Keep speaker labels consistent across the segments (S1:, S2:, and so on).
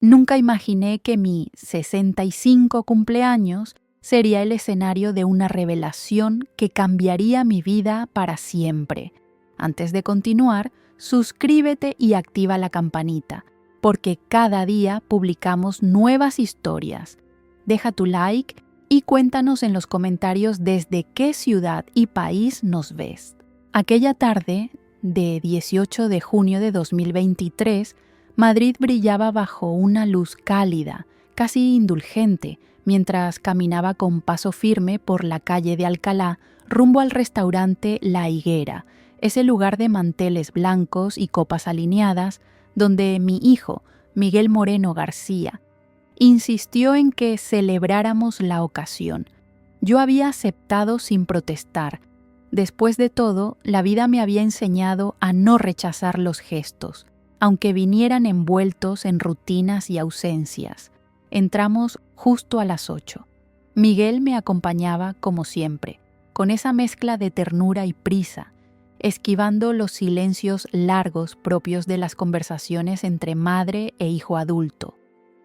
S1: Nunca imaginé que mi 65 cumpleaños sería el escenario de una revelación que cambiaría mi vida para siempre. Antes de continuar, suscríbete y activa la campanita, porque cada día publicamos nuevas historias. Deja tu like y cuéntanos en los comentarios desde qué ciudad y país nos ves. Aquella tarde, de 18 de junio de 2023, Madrid brillaba bajo una luz cálida, casi indulgente, mientras caminaba con paso firme por la calle de Alcalá rumbo al restaurante La Higuera, ese lugar de manteles blancos y copas alineadas, donde mi hijo, Miguel Moreno García, insistió en que celebráramos la ocasión. Yo había aceptado sin protestar. Después de todo, la vida me había enseñado a no rechazar los gestos, aunque vinieran envueltos en rutinas y ausencias. Entramos justo a las 8. Miguel me acompañaba como siempre, con esa mezcla de ternura y prisa, esquivando los silencios largos propios de las conversaciones entre madre e hijo adulto.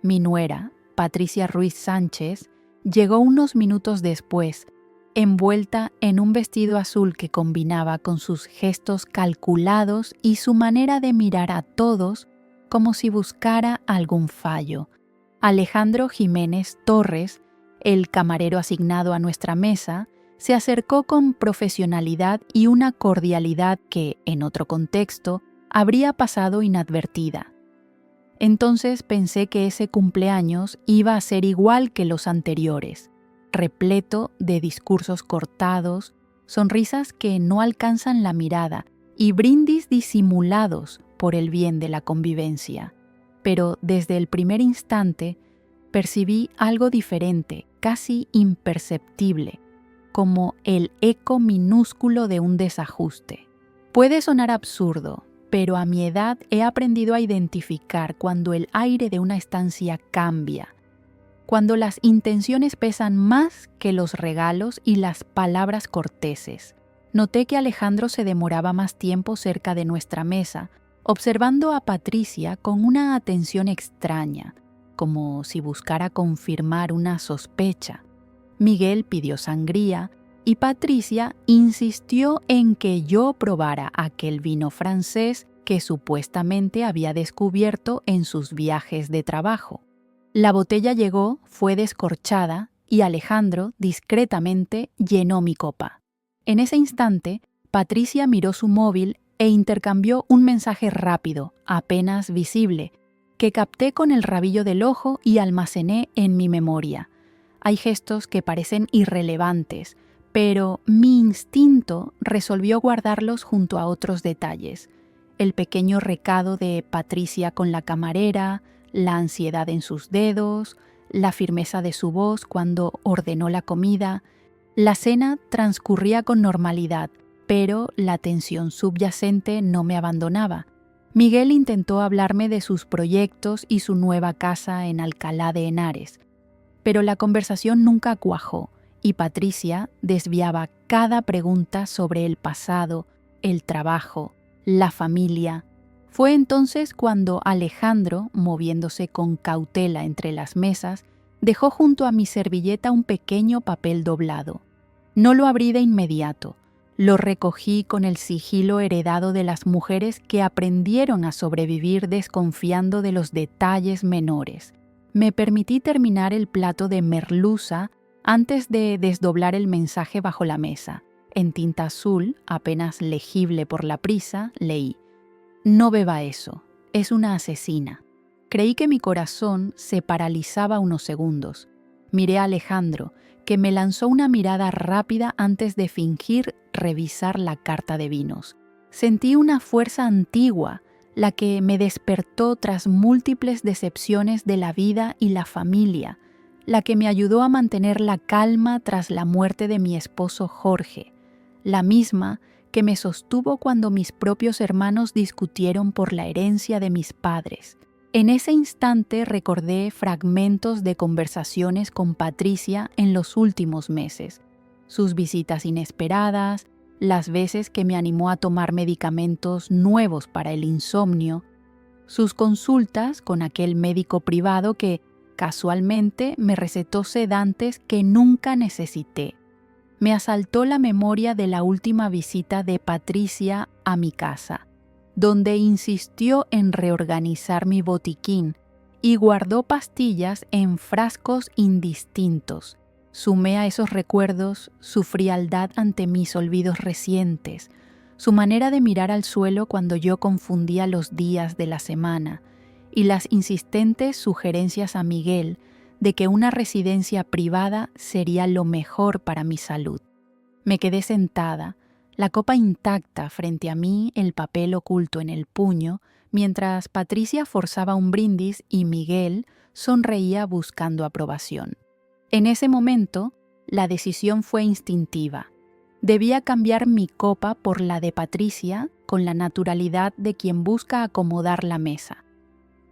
S1: Mi nuera, Patricia Ruiz Sánchez, llegó unos minutos después, envuelta en un vestido azul que combinaba con sus gestos calculados y su manera de mirar a todos como si buscara algún fallo. Alejandro Jiménez Torres, el camarero asignado a nuestra mesa, se acercó con profesionalidad y una cordialidad que, en otro contexto, habría pasado inadvertida. Entonces pensé que ese cumpleaños iba a ser igual que los anteriores, repleto de discursos cortados, sonrisas que no alcanzan la mirada y brindis disimulados por el bien de la convivencia. Pero desde el primer instante percibí algo diferente, casi imperceptible, como el eco minúsculo de un desajuste. Puede sonar absurdo, pero a mi edad he aprendido a identificar cuando el aire de una estancia cambia, cuando las intenciones pesan más que los regalos y las palabras corteses. Noté que Alejandro se demoraba más tiempo cerca de nuestra mesa, observando a Patricia con una atención extraña, como si buscara confirmar una sospecha. Miguel pidió sangría y Patricia insistió en que yo probara aquel vino francés que supuestamente había descubierto en sus viajes de trabajo. La botella llegó, fue descorchada y Alejandro discretamente llenó mi copa. En ese instante, Patricia miró su móvil e intercambió un mensaje rápido, apenas visible, que capté con el rabillo del ojo y almacené en mi memoria. Hay gestos que parecen irrelevantes, pero mi instinto resolvió guardarlos junto a otros detalles. El pequeño recado de Patricia con la camarera, la ansiedad en sus dedos, la firmeza de su voz cuando ordenó la comida. La cena transcurría con normalidad, pero la tensión subyacente no me abandonaba. Miguel intentó hablarme de sus proyectos y su nueva casa en Alcalá de Henares, pero la conversación nunca cuajó y Patricia desviaba cada pregunta sobre el pasado, el trabajo, la familia. Fue entonces cuando Alejandro, moviéndose con cautela entre las mesas, dejó junto a mi servilleta un pequeño papel doblado. No lo abrí de inmediato. Lo recogí con el sigilo heredado de las mujeres que aprendieron a sobrevivir desconfiando de los detalles menores. Me permití terminar el plato de merluza antes de desdoblar el mensaje bajo la mesa. En tinta azul, apenas legible por la prisa, leí: «No beba eso, es una asesina». Creí que mi corazón se paralizaba unos segundos. Miré a Alejandro, que me lanzó una mirada rápida antes de fingir revisar la carta de vinos. Sentí una fuerza antigua, la que me despertó tras múltiples decepciones de la vida y la familia, la que me ayudó a mantener la calma tras la muerte de mi esposo Jorge, la misma que me sostuvo cuando mis propios hermanos discutieron por la herencia de mis padres. En ese instante recordé fragmentos de conversaciones con Patricia en los últimos meses, sus visitas inesperadas, las veces que me animó a tomar medicamentos nuevos para el insomnio, sus consultas con aquel médico privado que casualmente me recetó sedantes que nunca necesité. Me asaltó la memoria de la última visita de Patricia a mi casa, donde insistió en reorganizar mi botiquín y guardó pastillas en frascos indistintos. Sumé a esos recuerdos su frialdad ante mis olvidos recientes, su manera de mirar al suelo cuando yo confundía los días de la semana y las insistentes sugerencias a Miguel de que una residencia privada sería lo mejor para mi salud. Me quedé sentada, la copa intacta frente a mí, el papel oculto en el puño, mientras Patricia forzaba un brindis y Miguel sonreía buscando aprobación. En ese momento, la decisión fue instintiva. Debía cambiar mi copa por la de Patricia con la naturalidad de quien busca acomodar la mesa.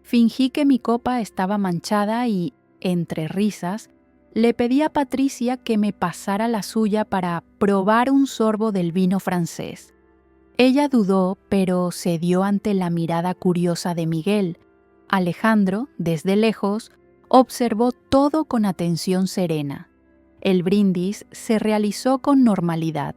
S1: Fingí que mi copa estaba manchada y, entre risas, le pedí a Patricia que me pasara la suya para probar un sorbo del vino francés. Ella dudó, pero cedió ante la mirada curiosa de Miguel. Alejandro, desde lejos, observó todo con atención serena. El brindis se realizó con normalidad.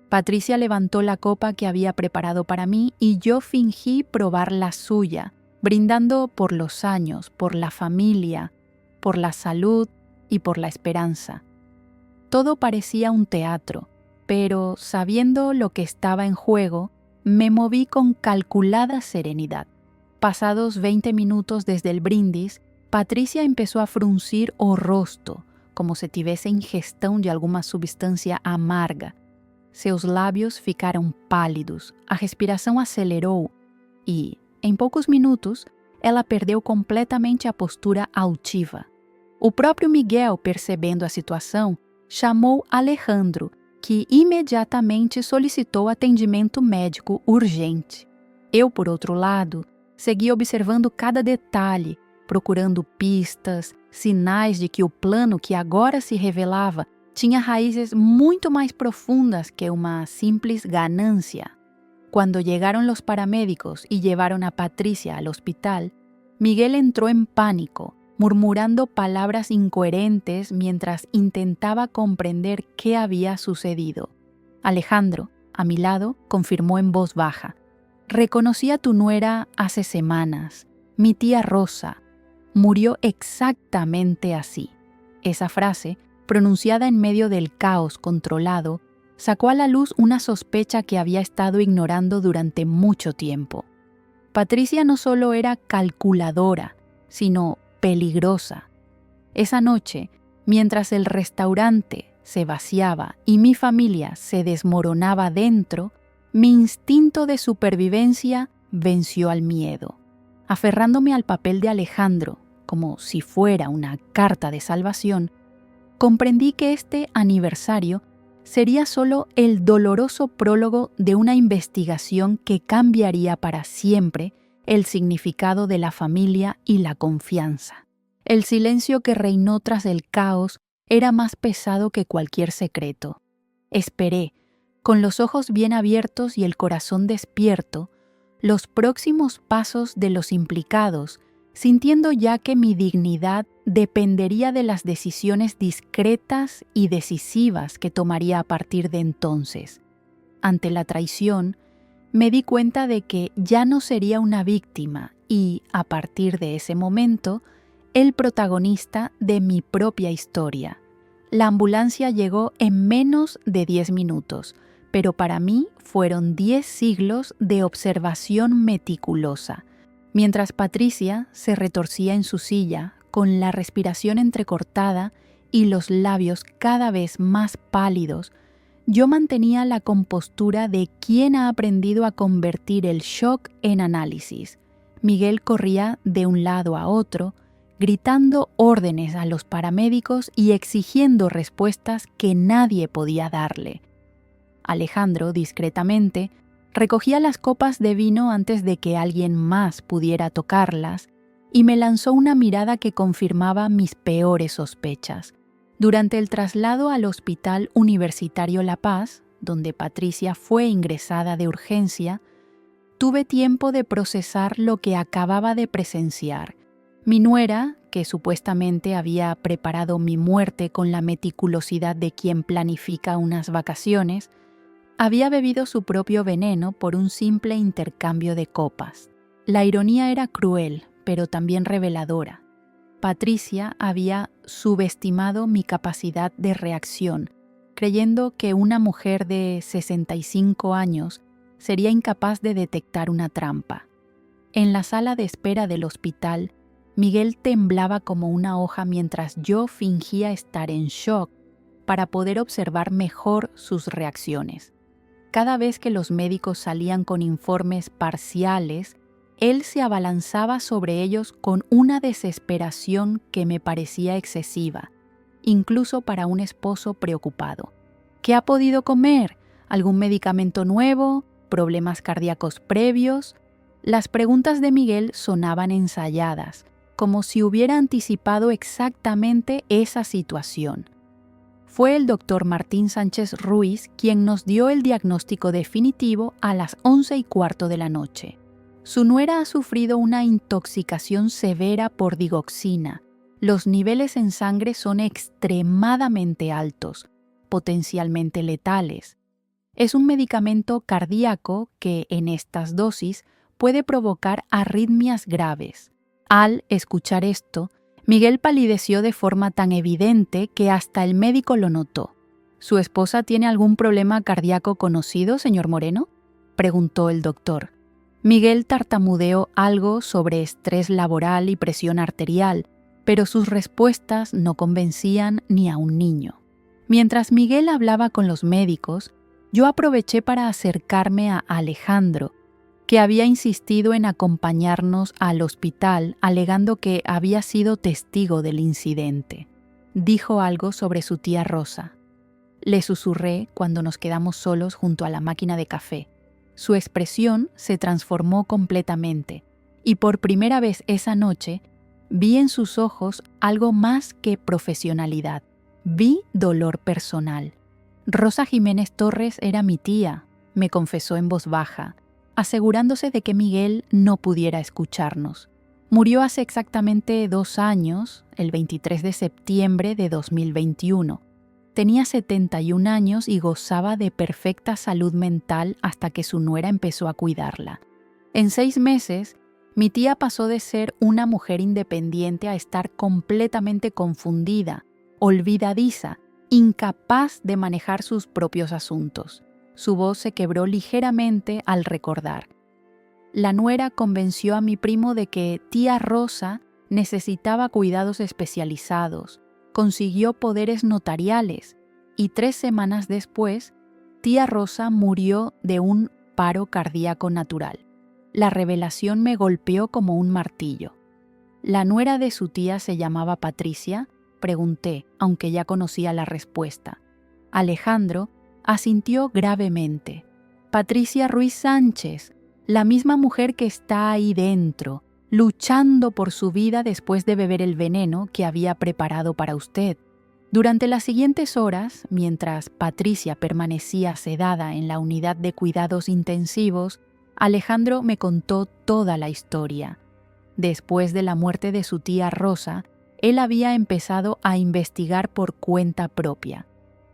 S1: Patricia levantó la copa que había preparado para mí y yo fingí probar la suya, brindando por los años, por la familia, por la salud y por la esperanza. Todo parecía un teatro, pero sabiendo lo que estaba en juego, me moví con calculada serenidad. Pasados 20 minutos desde el brindis, Patricia empezou a fruncir o rosto, como se tivesse ingestão de alguma substância amarga. Seus lábios ficaram pálidos, a respiração acelerou e, em poucos minutos, ela perdeu completamente a postura altiva. O próprio Miguel, percebendo a situação, chamou Alejandro, que imediatamente solicitou atendimento médico urgente. Eu, por outro lado, segui observando cada detalhe, procurando pistas, sinais de que o plano que agora se revelava tinha raízes muito mais profundas que uma simples ganancia. Cuando llegaron los paramédicos y llevaron a Patricia al hospital, Miguel entró en pánico, murmurando palabras incoherentes mientras intentaba comprender qué había sucedido. Alejandro, a mi lado, confirmó en voz baja: «Reconocí a tu nuera hace semanas, mi tía Rosa. Murió exactamente así». Esa frase, pronunciada en medio del caos controlado, sacó a la luz una sospecha que había estado ignorando durante mucho tiempo. Patricia no solo era calculadora, sino peligrosa. Esa noche, mientras el restaurante se vaciaba y mi familia se desmoronaba dentro, mi instinto de supervivencia venció al miedo. Aferrándome al papel de Alejandro, como si fuera una carta de salvación, comprendí que este aniversario sería solo el doloroso prólogo de una investigación que cambiaría para siempre el significado de la familia y la confianza. El silencio que reinó tras el caos era más pesado que cualquier secreto. Esperé, con los ojos bien abiertos y el corazón despierto, los próximos pasos de los implicados, sintiendo ya que mi dignidad dependería de las decisiones discretas y decisivas que tomaría a partir de entonces. Ante la traición, me di cuenta de que ya no sería una víctima y, a partir de ese momento, el protagonista de mi propia historia. La ambulancia llegó en menos de 10 minutos, pero para mí fueron 10 siglos de observación meticulosa. Mientras Patricia se retorcía en su silla, con la respiración entrecortada y los labios cada vez más pálidos, yo mantenía la compostura de quien ha aprendido a convertir el shock en análisis. Miguel corría de un lado a otro, gritando órdenes a los paramédicos y exigiendo respuestas que nadie podía darle. Alejandro, discretamente, recogía las copas de vino antes de que alguien más pudiera tocarlas y me lanzó una mirada que confirmaba mis peores sospechas. Durante el traslado al Hospital Universitario La Paz, donde Patricia fue ingresada de urgencia, tuve tiempo de procesar lo que acababa de presenciar. Mi nuera, que supuestamente había preparado mi muerte con la meticulosidad de quien planifica unas vacaciones, había bebido su propio veneno por un simple intercambio de copas. La ironía era cruel, pero también reveladora. Patricia había subestimado mi capacidad de reacción, creyendo que una mujer de 65 años sería incapaz de detectar una trampa. En la sala de espera del hospital, Miguel temblaba como una hoja mientras yo fingía estar en shock para poder observar mejor sus reacciones. Cada vez que los médicos salían con informes parciales, él se abalanzaba sobre ellos con una desesperación que me parecía excesiva, incluso para un esposo preocupado. ¿Qué ha podido comer? ¿Algún medicamento nuevo? ¿Problemas cardíacos previos? Las preguntas de Miguel sonaban ensayadas, como si hubiera anticipado exactamente esa situación. Fue el doctor Martín Sánchez Ruiz quien nos dio el diagnóstico definitivo a las 11:15 de la noche. Su nuera ha sufrido una intoxicación severa por digoxina. Los niveles en sangre son extremadamente altos, potencialmente letales. Es un medicamento cardíaco que, en estas dosis, puede provocar arritmias graves. Al escuchar esto, Miguel palideció de forma tan evidente que hasta el médico lo notó. ¿Su esposa tiene algún problema cardíaco conocido, señor Moreno?, preguntó el doctor. Miguel tartamudeó algo sobre estrés laboral y presión arterial, pero sus respuestas no convencían ni a un niño. Mientras Miguel hablaba con los médicos, yo aproveché para acercarme a Alejandro, que había insistido en acompañarnos al hospital alegando que había sido testigo del incidente. Dijo algo sobre su tía Rosa. Le susurré cuando nos quedamos solos junto a la máquina de café. Su expresión se transformó completamente, y por primera vez esa noche vi en sus ojos algo más que profesionalidad. Vi dolor personal. Rosa Jiménez Torres era mi tía, me confesó en voz baja, asegurándose de que Miguel no pudiera escucharnos. Murió hace exactamente 2 años, el 23 de septiembre de 2021. Tenía 71 años y gozaba de perfecta salud mental hasta que su nuera empezó a cuidarla. En 6 meses, mi tía pasó de ser una mujer independiente a estar completamente confundida, olvidadiza, incapaz de manejar sus propios asuntos. Su voz se quebró ligeramente al recordar. La nuera convenció a mi primo de que tía Rosa necesitaba cuidados especializados, consiguió poderes notariales y 3 semanas después, tía Rosa murió de un paro cardíaco natural. La revelación me golpeó como un martillo. ¿La nuera de su tía se llamaba Patricia?, pregunté, aunque ya conocía la respuesta. Alejandro asintió gravemente. Patricia Ruiz Sánchez, la misma mujer que está ahí dentro, luchando por su vida después de beber el veneno que había preparado para usted. Durante las siguientes horas, mientras Patricia permanecía sedada en la unidad de cuidados intensivos, Alejandro me contó toda la historia. Después de la muerte de su tía Rosa, él había empezado a investigar por cuenta propia.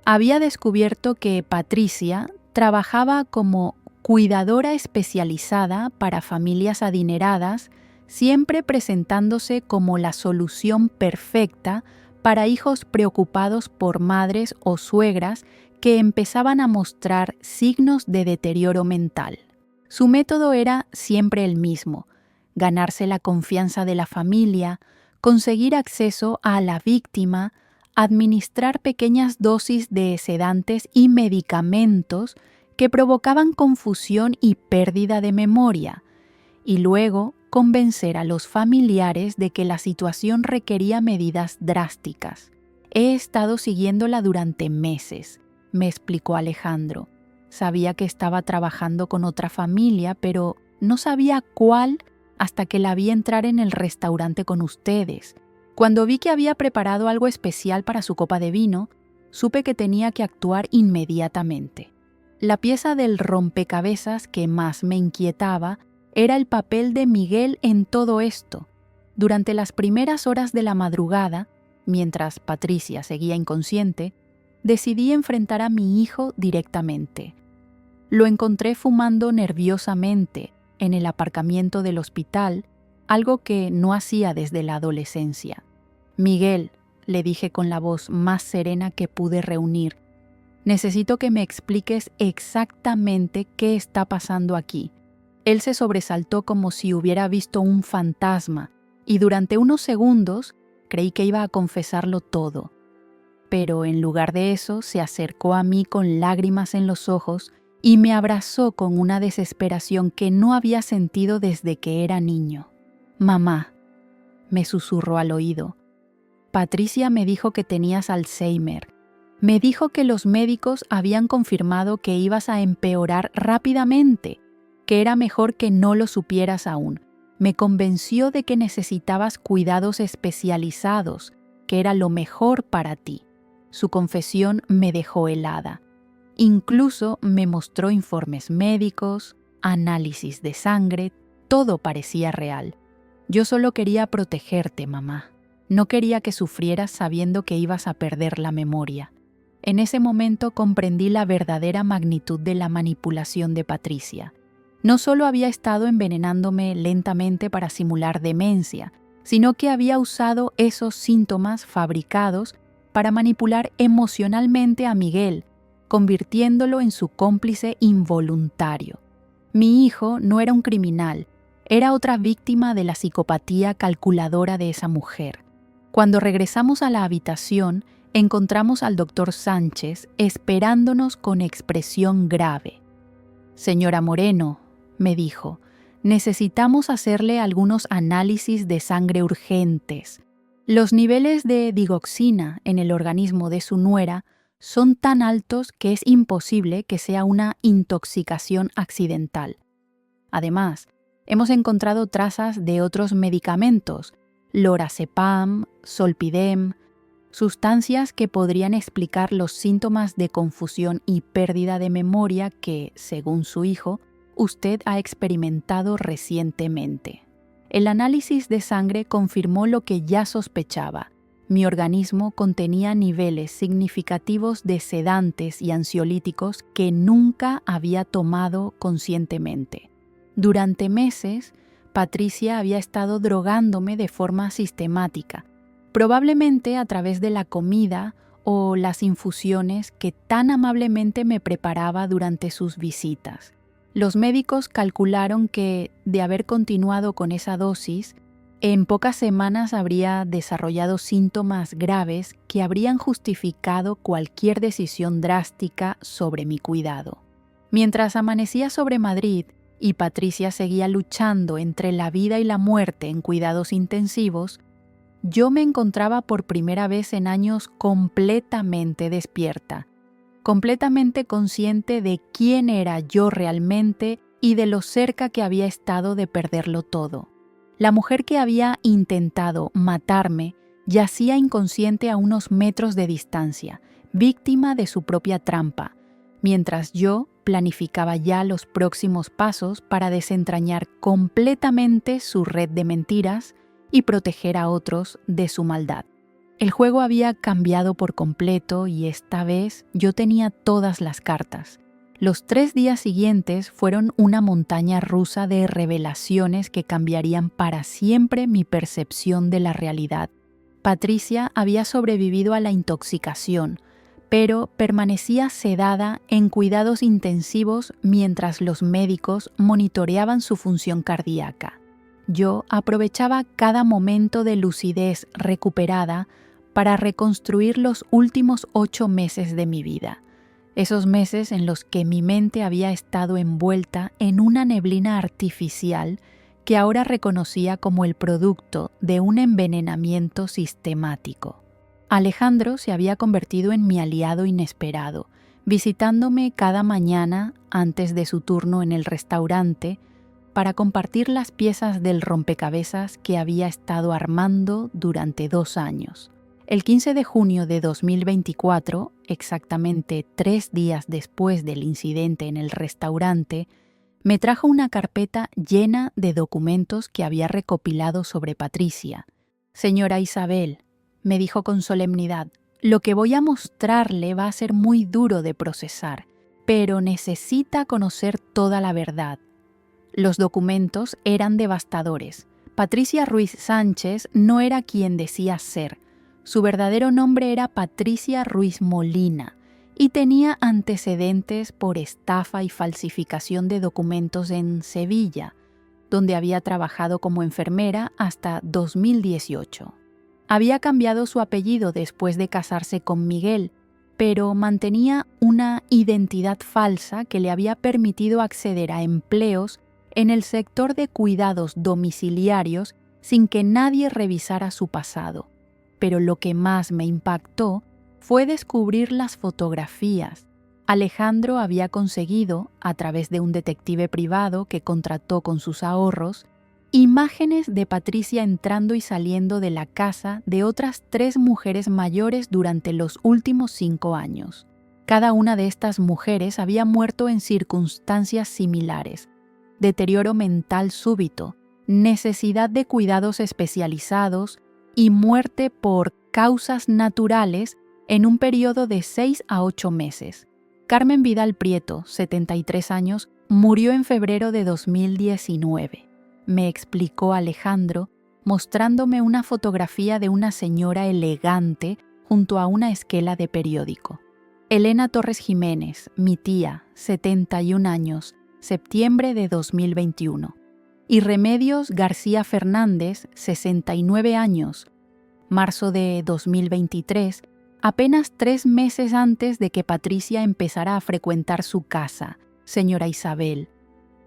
S1: Había descubierto que Patricia trabajaba como cuidadora especializada para familias adineradas, siempre presentándose como la solución perfecta para hijos preocupados por madres o suegras que empezaban a mostrar signos de deterioro mental. Su método era siempre el mismo: ganarse la confianza de la familia, conseguir acceso a la víctima, administrar pequeñas dosis de sedantes y medicamentos que provocaban confusión y pérdida de memoria, y luego convencer a los familiares de que la situación requería medidas drásticas. He estado siguiéndola durante meses, me explicó Alejandro. Sabía que estaba trabajando con otra familia, pero no sabía cuál hasta que la vi entrar en el restaurante con ustedes. Cuando vi que había preparado algo especial para su copa de vino, supe que tenía que actuar inmediatamente. La pieza del rompecabezas que más me inquietaba era el papel de Miguel en todo esto. Durante las primeras horas de la madrugada, mientras Patricia seguía inconsciente, decidí enfrentar a mi hijo directamente. Lo encontré fumando nerviosamente en el aparcamiento del hospital, algo que no hacía desde la adolescencia. «Miguel», le dije con la voz más serena que pude reunir, «necesito que me expliques exactamente qué está pasando aquí». Él se sobresaltó como si hubiera visto un fantasma y durante unos segundos creí que iba a confesarlo todo. Pero en lugar de eso se acercó a mí con lágrimas en los ojos y me abrazó con una desesperación que no había sentido desde que era niño. «Mamá», me susurró al oído, «Patricia me dijo que tenías Alzheimer. Me dijo que los médicos habían confirmado que ibas a empeorar rápidamente, que era mejor que no lo supieras aún. Me convenció de que necesitabas cuidados especializados, que era lo mejor para ti». Su confesión me dejó helada. Incluso me mostró informes médicos, análisis de sangre, todo parecía real. «Yo solo quería protegerte, mamá. No quería que sufrieras sabiendo que ibas a perder la memoria». En ese momento comprendí la verdadera magnitud de la manipulación de Patricia. No solo había estado envenenándome lentamente para simular demencia, sino que había usado esos síntomas fabricados para manipular emocionalmente a Miguel, convirtiéndolo en su cómplice involuntario. Mi hijo no era un criminal, era otra víctima de la psicopatía calculadora de esa mujer. Cuando regresamos a la habitación, encontramos al doctor Sánchez esperándonos con expresión grave. «Señora Moreno», me dijo, «necesitamos hacerle algunos análisis de sangre urgentes. Los niveles de digoxina en el organismo de su nuera son tan altos que es imposible que sea una intoxicación accidental. Además, hemos encontrado trazas de otros medicamentos, lorazepam, zolpidem, sustancias que podrían explicar los síntomas de confusión y pérdida de memoria que, según su hijo, usted ha experimentado recientemente». El análisis de sangre confirmó lo que ya sospechaba. Mi organismo contenía niveles significativos de sedantes y ansiolíticos que nunca había tomado conscientemente. Durante meses, Patricia había estado drogándome de forma sistemática, probablemente a través de la comida o las infusiones que tan amablemente me preparaba durante sus visitas. Los médicos calcularon que, de haber continuado con esa dosis, en pocas semanas habría desarrollado síntomas graves que habrían justificado cualquier decisión drástica sobre mi cuidado. Mientras amanecía sobre Madrid y Patricia seguía luchando entre la vida y la muerte en cuidados intensivos, yo me encontraba por primera vez en años completamente despierta, completamente consciente de quién era yo realmente y de lo cerca que había estado de perderlo todo. La mujer que había intentado matarme yacía inconsciente a unos metros de distancia, víctima de su propia trampa, mientras yo planificaba ya los próximos pasos para desentrañar completamente su red de mentiras y proteger a otros de su maldad. El juego había cambiado por completo y esta vez yo tenía todas las cartas. Los 3 días siguientes fueron una montaña rusa de revelaciones que cambiarían para siempre mi percepción de la realidad. Patricia había sobrevivido a la intoxicación, pero permanecía sedada en cuidados intensivos mientras los médicos monitoreaban su función cardíaca. Yo aprovechaba cada momento de lucidez recuperada para reconstruir los últimos 8 meses de mi vida. Esos meses en los que mi mente había estado envuelta en una neblina artificial que ahora reconocía como el producto de un envenenamiento sistemático. Alejandro se había convertido en mi aliado inesperado, visitándome cada mañana antes de su turno en el restaurante para compartir las piezas del rompecabezas que había estado armando durante 2 años. El 15 de junio de 2024, exactamente 3 días después del incidente en el restaurante, me trajo una carpeta llena de documentos que había recopilado sobre Patricia. Señora Isabel, me dijo con solemnidad, lo que voy a mostrarle va a ser muy duro de procesar, pero necesita conocer toda la verdad. Los documentos eran devastadores. Patricia Ruiz Sánchez no era quien decía ser. Su verdadero nombre era Patricia Ruiz Molina y tenía antecedentes por estafa y falsificación de documentos en Sevilla, donde había trabajado como enfermera hasta 2018. Había cambiado su apellido después de casarse con Miguel, pero mantenía una identidad falsa que le había permitido acceder a empleos en el sector de cuidados domiciliarios sin que nadie revisara su pasado. Pero lo que más me impactó fue descubrir las fotografías. Alejandro había conseguido, a través de un detective privado que contrató con sus ahorros, imágenes de Patricia entrando y saliendo de la casa de otras 3 mujeres mayores durante los últimos 5 años. Cada una de estas mujeres había muerto en circunstancias similares: deterioro mental súbito, necesidad de cuidados especializados y muerte por causas naturales en un periodo de 6 a 8 meses. Carmen Vidal Prieto, 73 años, murió en febrero de 2019. Me explicó Alejandro, mostrándome una fotografía de una señora elegante junto a una esquela de periódico. Elena Torres Jiménez, mi tía, 71 años, septiembre de 2021. Y Remedios García Fernández, 69 años, marzo de 2023, apenas 3 meses antes de que Patricia empezara a frecuentar su casa, señora Isabel.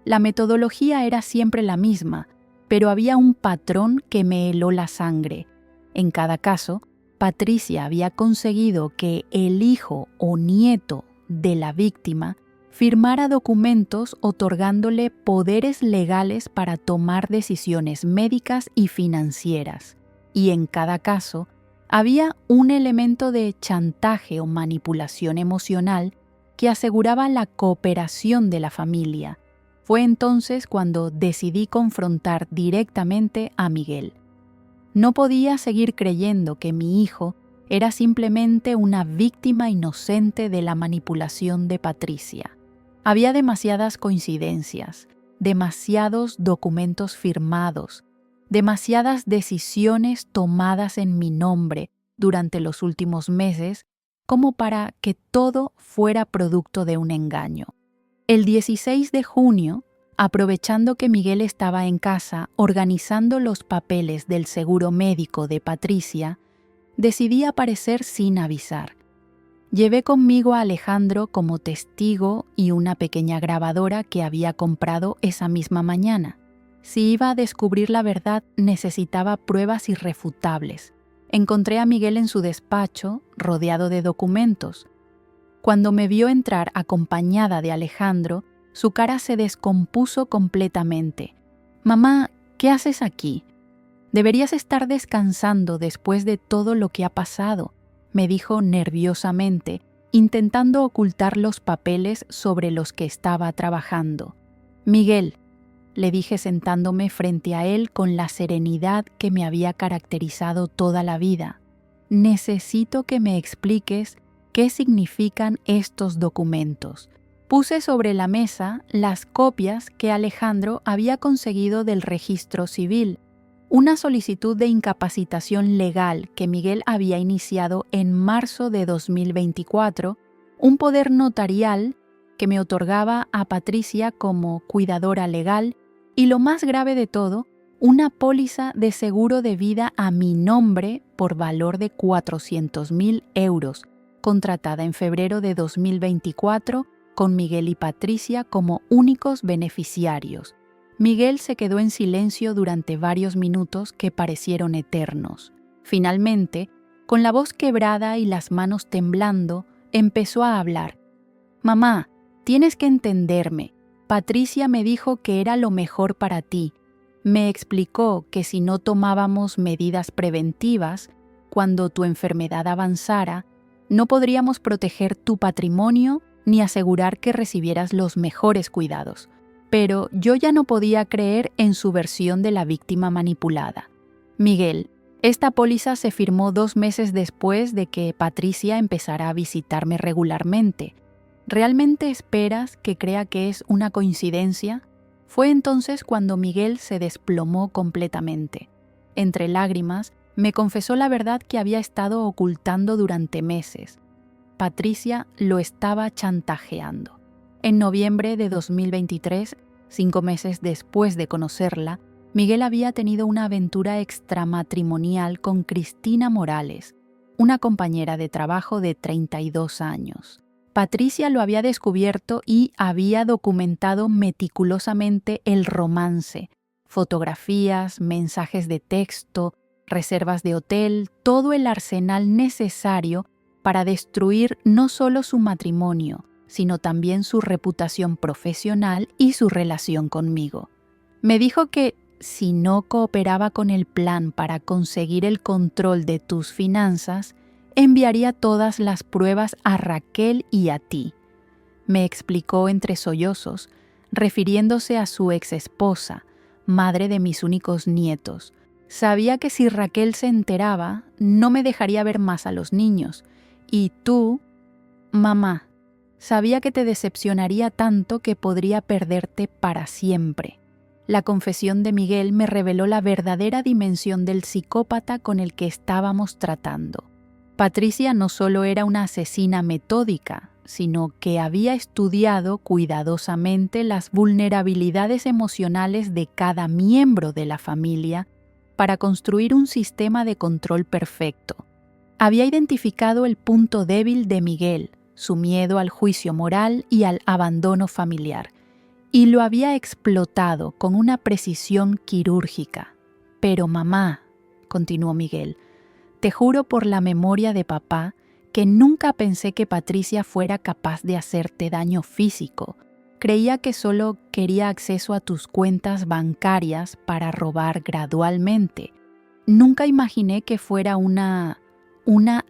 S1: La metodología era siempre la misma, pero había un patrón que me heló la sangre. En cada caso, Patricia había conseguido que el hijo o nieto de la víctima firmara documentos otorgándole poderes legales para tomar decisiones médicas y financieras. Y en cada caso, había un elemento de chantaje o manipulación emocional que aseguraba la cooperación de la familia. Fue entonces cuando decidí confrontar directamente a Miguel. No podía seguir creyendo que mi hijo era simplemente una víctima inocente de la manipulación de Patricia. Había demasiadas coincidencias, demasiados documentos firmados, demasiadas decisiones tomadas en mi nombre durante los últimos meses como para que todo fuera producto de un engaño. El 16 de junio, aprovechando que Miguel estaba en casa organizando los papeles del seguro médico de Patricia, decidí aparecer sin avisar. Llevé conmigo a Alejandro como testigo y una pequeña grabadora que había comprado esa misma mañana. Si iba a descubrir la verdad, necesitaba pruebas irrefutables. Encontré a Miguel en su despacho, rodeado de documentos. Cuando me vio entrar acompañada de Alejandro, su cara se descompuso completamente. «Mamá, ¿qué haces aquí? Deberías estar descansando después de todo lo que ha pasado», me dijo nerviosamente, intentando ocultar los papeles sobre los que estaba trabajando. «Miguel», le dije sentándome frente a él con la serenidad que me había caracterizado toda la vida, «necesito que me expliques qué significan estos documentos». Puse sobre la mesa las copias que Alejandro había conseguido del registro civil, una solicitud de incapacitación legal que Miguel había iniciado en marzo de 2024, un poder notarial que me otorgaba a Patricia como cuidadora legal y, lo más grave de todo, una póliza de seguro de vida a mi nombre por valor de 400.000 euros, contratada en febrero de 2024 con Miguel y Patricia como únicos beneficiarios. Miguel se quedó en silencio durante varios minutos que parecieron eternos. Finalmente, con la voz quebrada y las manos temblando, empezó a hablar. «Mamá, tienes que entenderme. Patricia me dijo que era lo mejor para ti. Me explicó que si no tomábamos medidas preventivas, cuando tu enfermedad avanzara, no podríamos proteger tu patrimonio ni asegurar que recibieras los mejores cuidados. Pero yo ya no podía creer en su versión de la víctima manipulada. Miguel, esta póliza se firmó 2 meses después de que Patricia empezara a visitarme regularmente. ¿Realmente esperas que crea que es una coincidencia? Fue entonces cuando Miguel se desplomó completamente. Entre lágrimas, me confesó la verdad que había estado ocultando durante meses. Patricia lo estaba chantajeando. En noviembre de 2023, 5 meses después de conocerla, Miguel había tenido una aventura extramatrimonial con Cristina Morales, una compañera de trabajo de 32 años. Patricia lo había descubierto y había documentado meticulosamente el romance, fotografías, mensajes de texto, reservas de hotel, todo el arsenal necesario para destruir no solo su matrimonio, sino también su reputación profesional y su relación conmigo. Me dijo que si no cooperaba con el plan para conseguir el control de tus finanzas, enviaría todas las pruebas a Raquel y a ti. Me explicó entre sollozos, refiriéndose a su exesposa, madre de mis únicos nietos. Sabía que si Raquel se enteraba, no me dejaría ver más a los niños. Y tú, mamá, sabía que te decepcionaría tanto que podría perderte para siempre. La confesión de Miguel me reveló la verdadera dimensión del psicópata con el que estábamos tratando. Patricia no solo era una asesina metódica, sino que había estudiado cuidadosamente las vulnerabilidades emocionales de cada miembro de la familia para construir un sistema de control perfecto. Había identificado el punto débil de Miguel, su miedo al juicio moral y al abandono familiar, y lo había explotado con una precisión quirúrgica. Pero mamá, continuó Miguel, te juro por la memoria de papá que nunca pensé que Patricia fuera capaz de hacerte daño físico. Creía que solo quería acceso a tus cuentas bancarias para robar gradualmente. Nunca imaginé que fuera una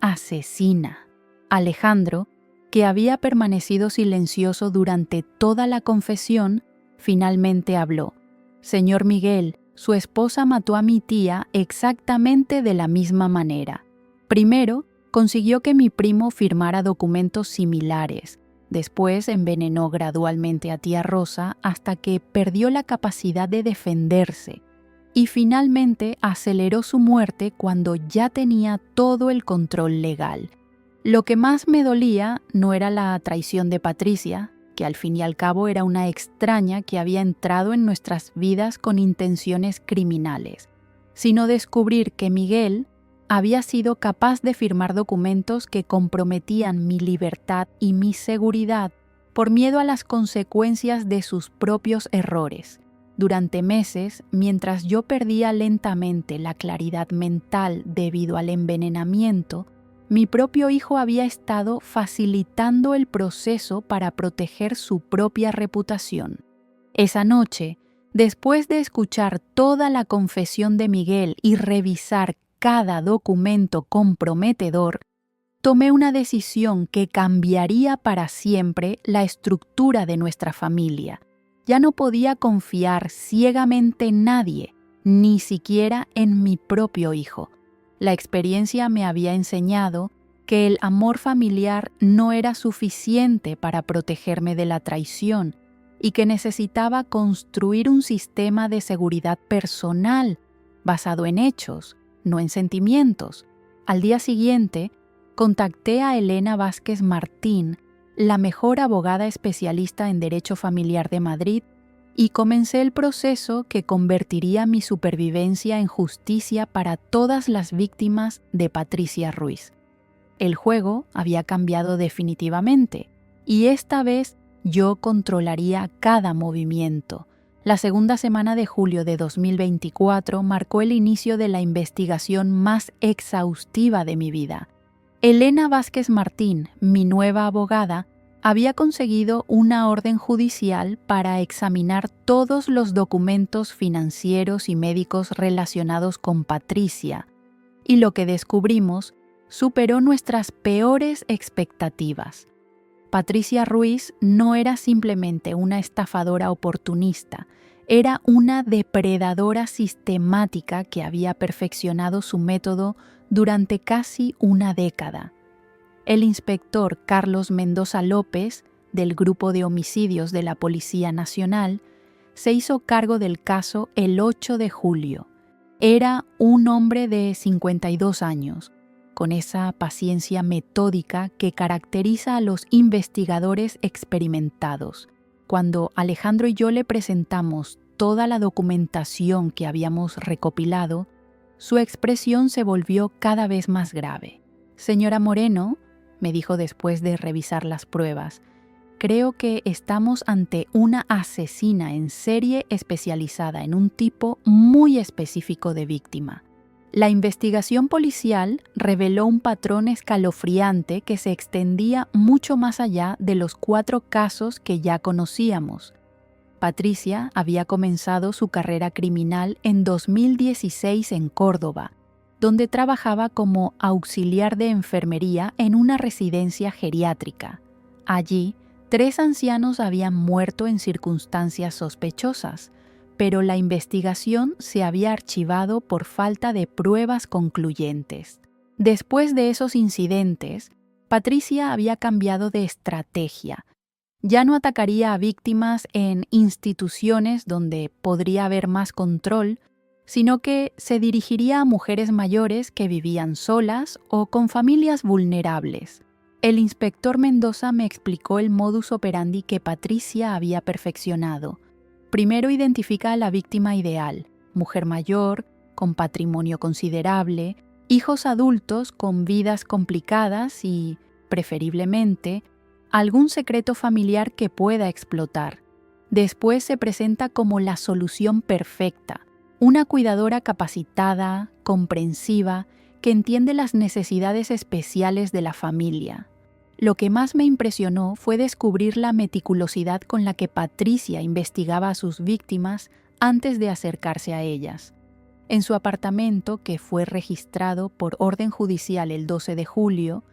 S1: asesina. Alejandro, que había permanecido silencioso durante toda la confesión, finalmente habló. Señor Miguel, su esposa mató a mi tía exactamente de la misma manera. Primero, consiguió que mi primo firmara documentos similares. Después envenenó gradualmente a tía Rosa hasta que perdió la capacidad de defenderse. Y finalmente aceleró su muerte cuando ya tenía todo el control legal. Lo que más me dolía no era la traición de Patricia, que al fin y al cabo era una extraña que había entrado en nuestras vidas con intenciones criminales, sino descubrir que Miguel había sido capaz de firmar documentos que comprometían mi libertad y mi seguridad por miedo a las consecuencias de sus propios errores. Durante meses, mientras yo perdía lentamente la claridad mental debido al envenenamiento, mi propio hijo había estado facilitando el proceso para proteger su propia reputación. Esa noche, después de escuchar toda la confesión de Miguel y revisar cada documento comprometedor, tomé una decisión que cambiaría para siempre la estructura de nuestra familia. Ya no podía confiar ciegamente en nadie, ni siquiera en mi propio hijo. La experiencia me había enseñado que el amor familiar no era suficiente para protegerme de la traición y que necesitaba construir un sistema de seguridad personal basado en hechos, no en sentimientos. Al día siguiente, contacté a Elena Vázquez Martín, la mejor abogada especialista en derecho familiar de Madrid, y comencé el proceso que convertiría mi supervivencia en justicia para todas las víctimas de Patricia Ruiz. El juego había cambiado definitivamente, y esta vez yo controlaría cada movimiento. La segunda semana de julio de 2024 marcó el inicio de la investigación más exhaustiva de mi vida. Elena Vázquez Martín, mi nueva abogada, había conseguido una orden judicial para examinar todos los documentos financieros y médicos relacionados con Patricia, y lo que descubrimos superó nuestras peores expectativas. Patricia Ruiz no era simplemente una estafadora oportunista, era una depredadora sistemática que había perfeccionado su método durante casi una década. El inspector Carlos Mendoza López, del Grupo de Homicidios de la Policía Nacional, se hizo cargo del caso el 8 de julio. Era un hombre de 52 años, con esa paciencia metódica que caracteriza a los investigadores experimentados. Cuando Alejandro y yo le presentamos toda la documentación que habíamos recopilado, su expresión se volvió cada vez más grave. «Señora Moreno», me dijo después de revisar las pruebas, «creo que estamos ante una asesina en serie especializada en un tipo muy específico de víctima». La investigación policial reveló un patrón escalofriante que se extendía mucho más allá de los 4 casos que ya conocíamos. Patricia había comenzado su carrera criminal en 2016 en Córdoba, donde trabajaba como auxiliar de enfermería en una residencia geriátrica. Allí, 3 ancianos habían muerto en circunstancias sospechosas, pero la investigación se había archivado por falta de pruebas concluyentes. Después de esos incidentes, Patricia había cambiado de estrategia. Ya no atacaría a víctimas en instituciones donde podría haber más control, sino que se dirigiría a mujeres mayores que vivían solas o con familias vulnerables. El inspector Mendoza me explicó el modus operandi que Patricia había perfeccionado. Primero identifica a la víctima ideal, mujer mayor, con patrimonio considerable, hijos adultos con vidas complicadas y, preferiblemente, algún secreto familiar que pueda explotar. Después se presenta como la solución perfecta, una cuidadora capacitada, comprensiva, que entiende las necesidades especiales de la familia. Lo que más me impresionó fue descubrir la meticulosidad con la que Patricia investigaba a sus víctimas antes de acercarse a ellas. En su apartamento, que fue registrado por orden judicial el 12 de julio,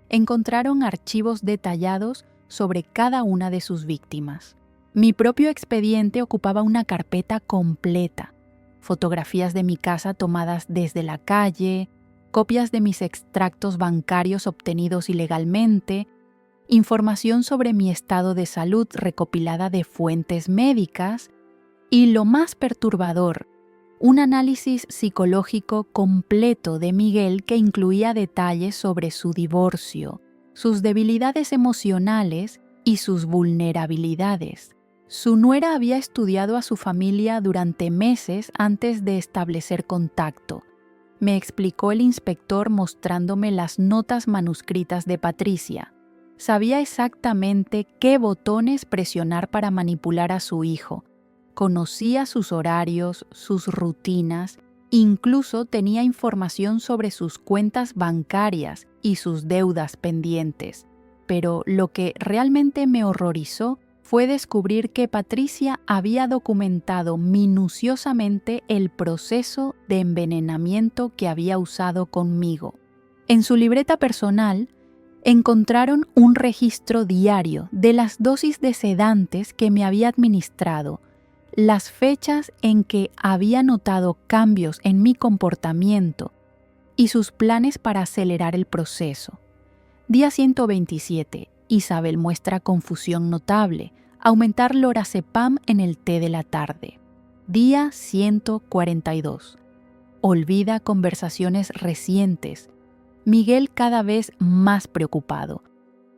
S1: encontraron archivos detallados sobre cada una de sus víctimas. Mi propio expediente ocupaba una carpeta completa: fotografías de mi casa tomadas desde la calle, copias de mis extractos bancarios obtenidos ilegalmente, información sobre mi estado de salud recopilada de fuentes médicas y, lo más perturbador, un análisis psicológico completo de Miguel que incluía detalles sobre su divorcio, sus debilidades emocionales y sus vulnerabilidades. Su nuera había estudiado a su familia durante meses antes de establecer contacto, me explicó el inspector mostrándome las notas manuscritas de Patricia. Sabía exactamente qué botones presionar para manipular a su hijo. Conocía sus horarios, sus rutinas, incluso tenía información sobre sus cuentas bancarias y sus deudas pendientes. Pero lo que realmente me horrorizó fue descubrir que Patricia había documentado minuciosamente el proceso de envenenamiento que había usado conmigo. En su libreta personal encontraron un registro diario de las dosis de sedantes que me había administrado, las fechas en que había notado cambios en mi comportamiento y sus planes para acelerar el proceso. Día 127. Isabel muestra confusión notable. Aumentar lorazepam en el té de la tarde. Día 142. Olvida conversaciones recientes. Miguel cada vez más preocupado.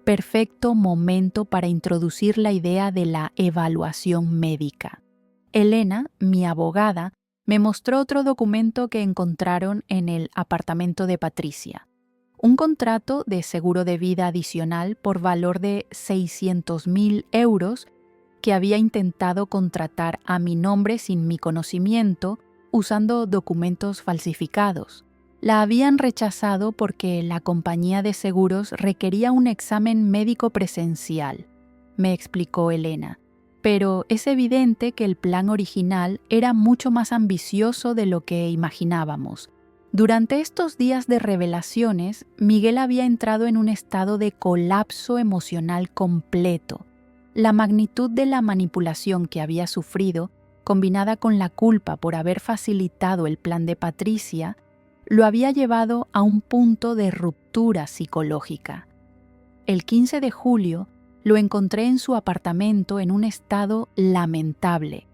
S1: Perfecto momento para introducir la idea de la evaluación médica. Elena, mi abogada, me mostró otro documento que encontraron en el apartamento de Patricia. Un contrato de seguro de vida adicional por valor de 600.000 euros que había intentado contratar a mi nombre sin mi conocimiento, usando documentos falsificados. La habían rechazado porque la compañía de seguros requería un examen médico presencial, me explicó Elena. Pero es evidente que el plan original era mucho más ambicioso de lo que imaginábamos. Durante estos días de revelaciones, Miguel había entrado en un estado de colapso emocional completo. La magnitud de la manipulación que había sufrido, combinada con la culpa por haber facilitado el plan de Patricia, lo había llevado a un punto de ruptura psicológica. El 15 de julio lo encontré en su apartamento en un estado lamentable.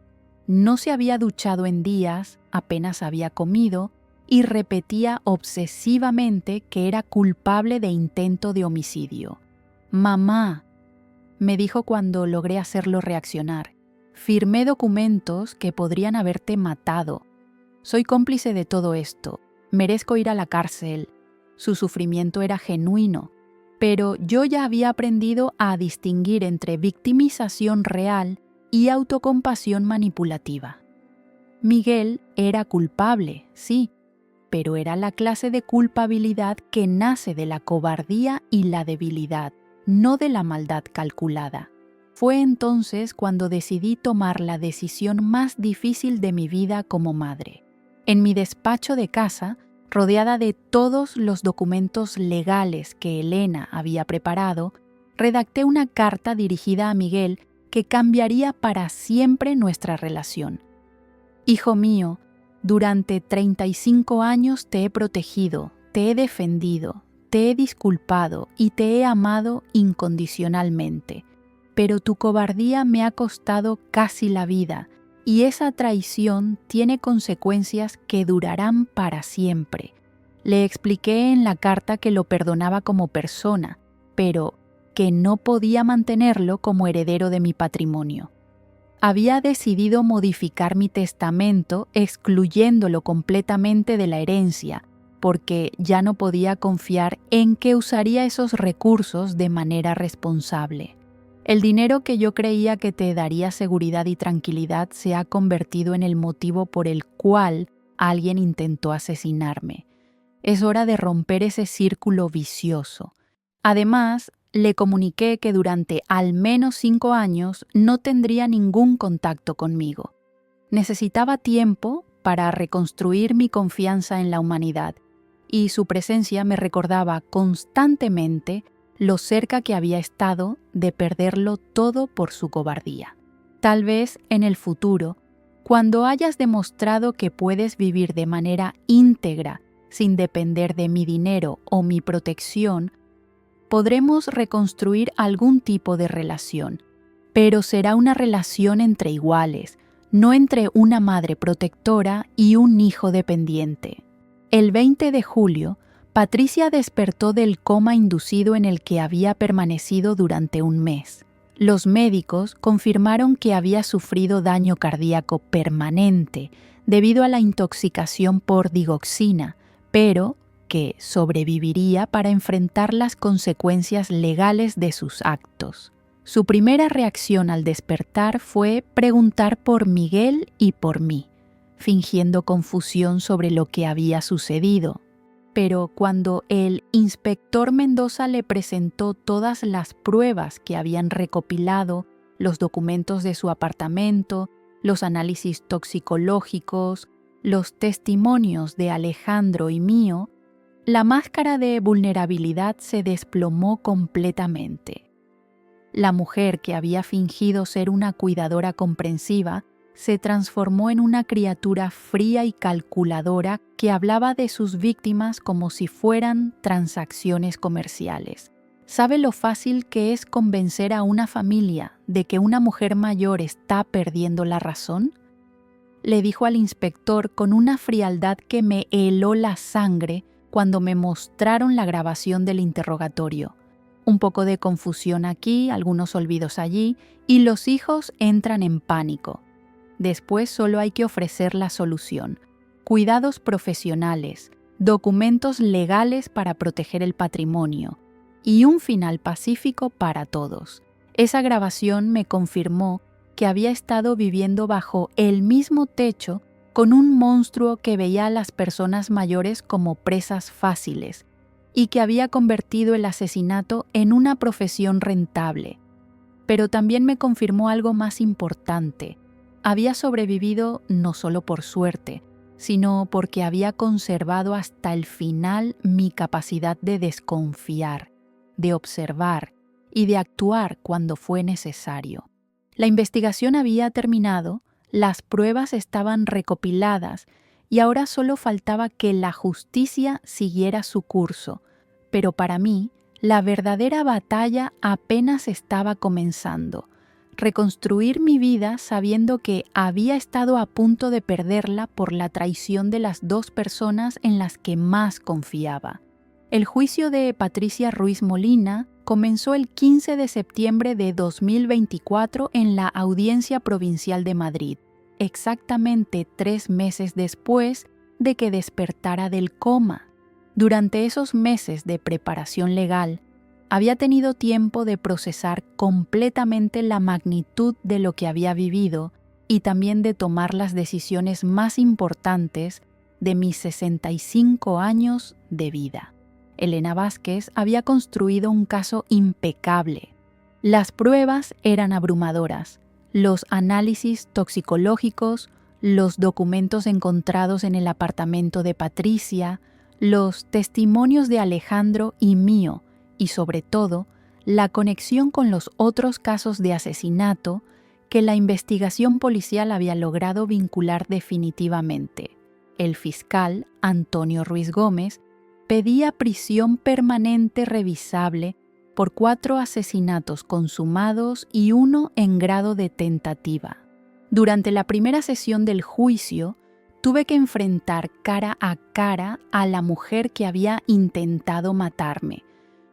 S1: No se había duchado en días, apenas había comido y repetía obsesivamente que era culpable de intento de homicidio. «Mamá», me dijo cuando logré hacerlo reaccionar, «firmé documentos que podrían haberte matado. Soy cómplice de todo esto. Merezco ir a la cárcel». Su sufrimiento era genuino, pero yo ya había aprendido a distinguir entre victimización real y autocompasión manipulativa. Miguel era culpable, sí, pero era la clase de culpabilidad que nace de la cobardía y la debilidad, no de la maldad calculada. Fue entonces cuando decidí tomar la decisión más difícil de mi vida como madre. En mi despacho de casa, rodeada de todos los documentos legales que Elena había preparado, redacté una carta dirigida a Miguel que cambiaría para siempre nuestra relación. «Hijo mío, durante 35 años te he protegido, te he defendido, te he disculpado y te he amado incondicionalmente, pero tu cobardía me ha costado casi la vida y esa traición tiene consecuencias que durarán para siempre». Le expliqué en la carta que lo perdonaba como persona, pero que no podía mantenerlo como heredero de mi patrimonio. Había decidido modificar mi testamento excluyéndolo completamente de la herencia, porque ya no podía confiar en que usaría esos recursos de manera responsable. El dinero que yo creía que te daría seguridad y tranquilidad se ha convertido en el motivo por el cual alguien intentó asesinarme. Es hora de romper ese círculo vicioso. Además, le comuniqué que durante al menos 5 años no tendría ningún contacto conmigo. Necesitaba tiempo para reconstruir mi confianza en la humanidad, y su presencia me recordaba constantemente lo cerca que había estado de perderlo todo por su cobardía. Tal vez en el futuro, cuando hayas demostrado que puedes vivir de manera íntegra sin depender de mi dinero o mi protección, podremos reconstruir algún tipo de relación, pero será una relación entre iguales, no entre una madre protectora y un hijo dependiente. El 20 de julio, Patricia despertó del coma inducido en el que había permanecido durante un mes. Los médicos confirmaron que había sufrido daño cardíaco permanente debido a la intoxicación por digoxina, pero que sobreviviría para enfrentar las consecuencias legales de sus actos. Su primera reacción al despertar fue preguntar por Miguel y por mí, fingiendo confusión sobre lo que había sucedido. Pero cuando el inspector Mendoza le presentó todas las pruebas que habían recopilado, los documentos de su apartamento, los análisis toxicológicos, los testimonios de Alejandro y mío, la máscara de vulnerabilidad se desplomó completamente. La mujer que había fingido ser una cuidadora comprensiva se transformó en una criatura fría y calculadora que hablaba de sus víctimas como si fueran transacciones comerciales. ¿Sabe lo fácil que es convencer a una familia de que una mujer mayor está perdiendo la razón?, le dijo al inspector con una frialdad que me heló la sangre cuando me mostraron la grabación del interrogatorio. Un poco de confusión aquí, algunos olvidos allí, y los hijos entran en pánico. Después solo hay que ofrecer la solución: cuidados profesionales, documentos legales para proteger el patrimonio y un final pacífico para todos. Esa grabación me confirmó que había estado viviendo bajo el mismo techo con un monstruo que veía a las personas mayores como presas fáciles y que había convertido el asesinato en una profesión rentable. Pero también me confirmó algo más importante: había sobrevivido no solo por suerte, sino porque había conservado hasta el final mi capacidad de desconfiar, de observar y de actuar cuando fue necesario. La investigación había terminado, las pruebas estaban recopiladas y ahora solo faltaba que la justicia siguiera su curso, pero para mí, la verdadera batalla apenas estaba comenzando. Reconstruir mi vida sabiendo que había estado a punto de perderla por la traición de las dos personas en las que más confiaba. El juicio de Patricia Ruiz Molina comenzó el 15 de septiembre de 2024 en la Audiencia Provincial de Madrid, exactamente 3 meses después de que despertara del coma. Durante esos meses de preparación legal, había tenido tiempo de procesar completamente la magnitud de lo que había vivido y también de tomar las decisiones más importantes de mis 65 años de vida. Elena Vázquez había construido un caso impecable. Las pruebas eran abrumadoras, los análisis toxicológicos, los documentos encontrados en el apartamento de Patricia, los testimonios de Alejandro y mío, y sobre todo, la conexión con los otros casos de asesinato que la investigación policial había logrado vincular definitivamente. El fiscal, Antonio Ruiz Gómez, pedía prisión permanente revisable por 4 asesinatos consumados y 1 en grado de tentativa. Durante la primera sesión del juicio, tuve que enfrentar cara a cara a la mujer que había intentado matarme.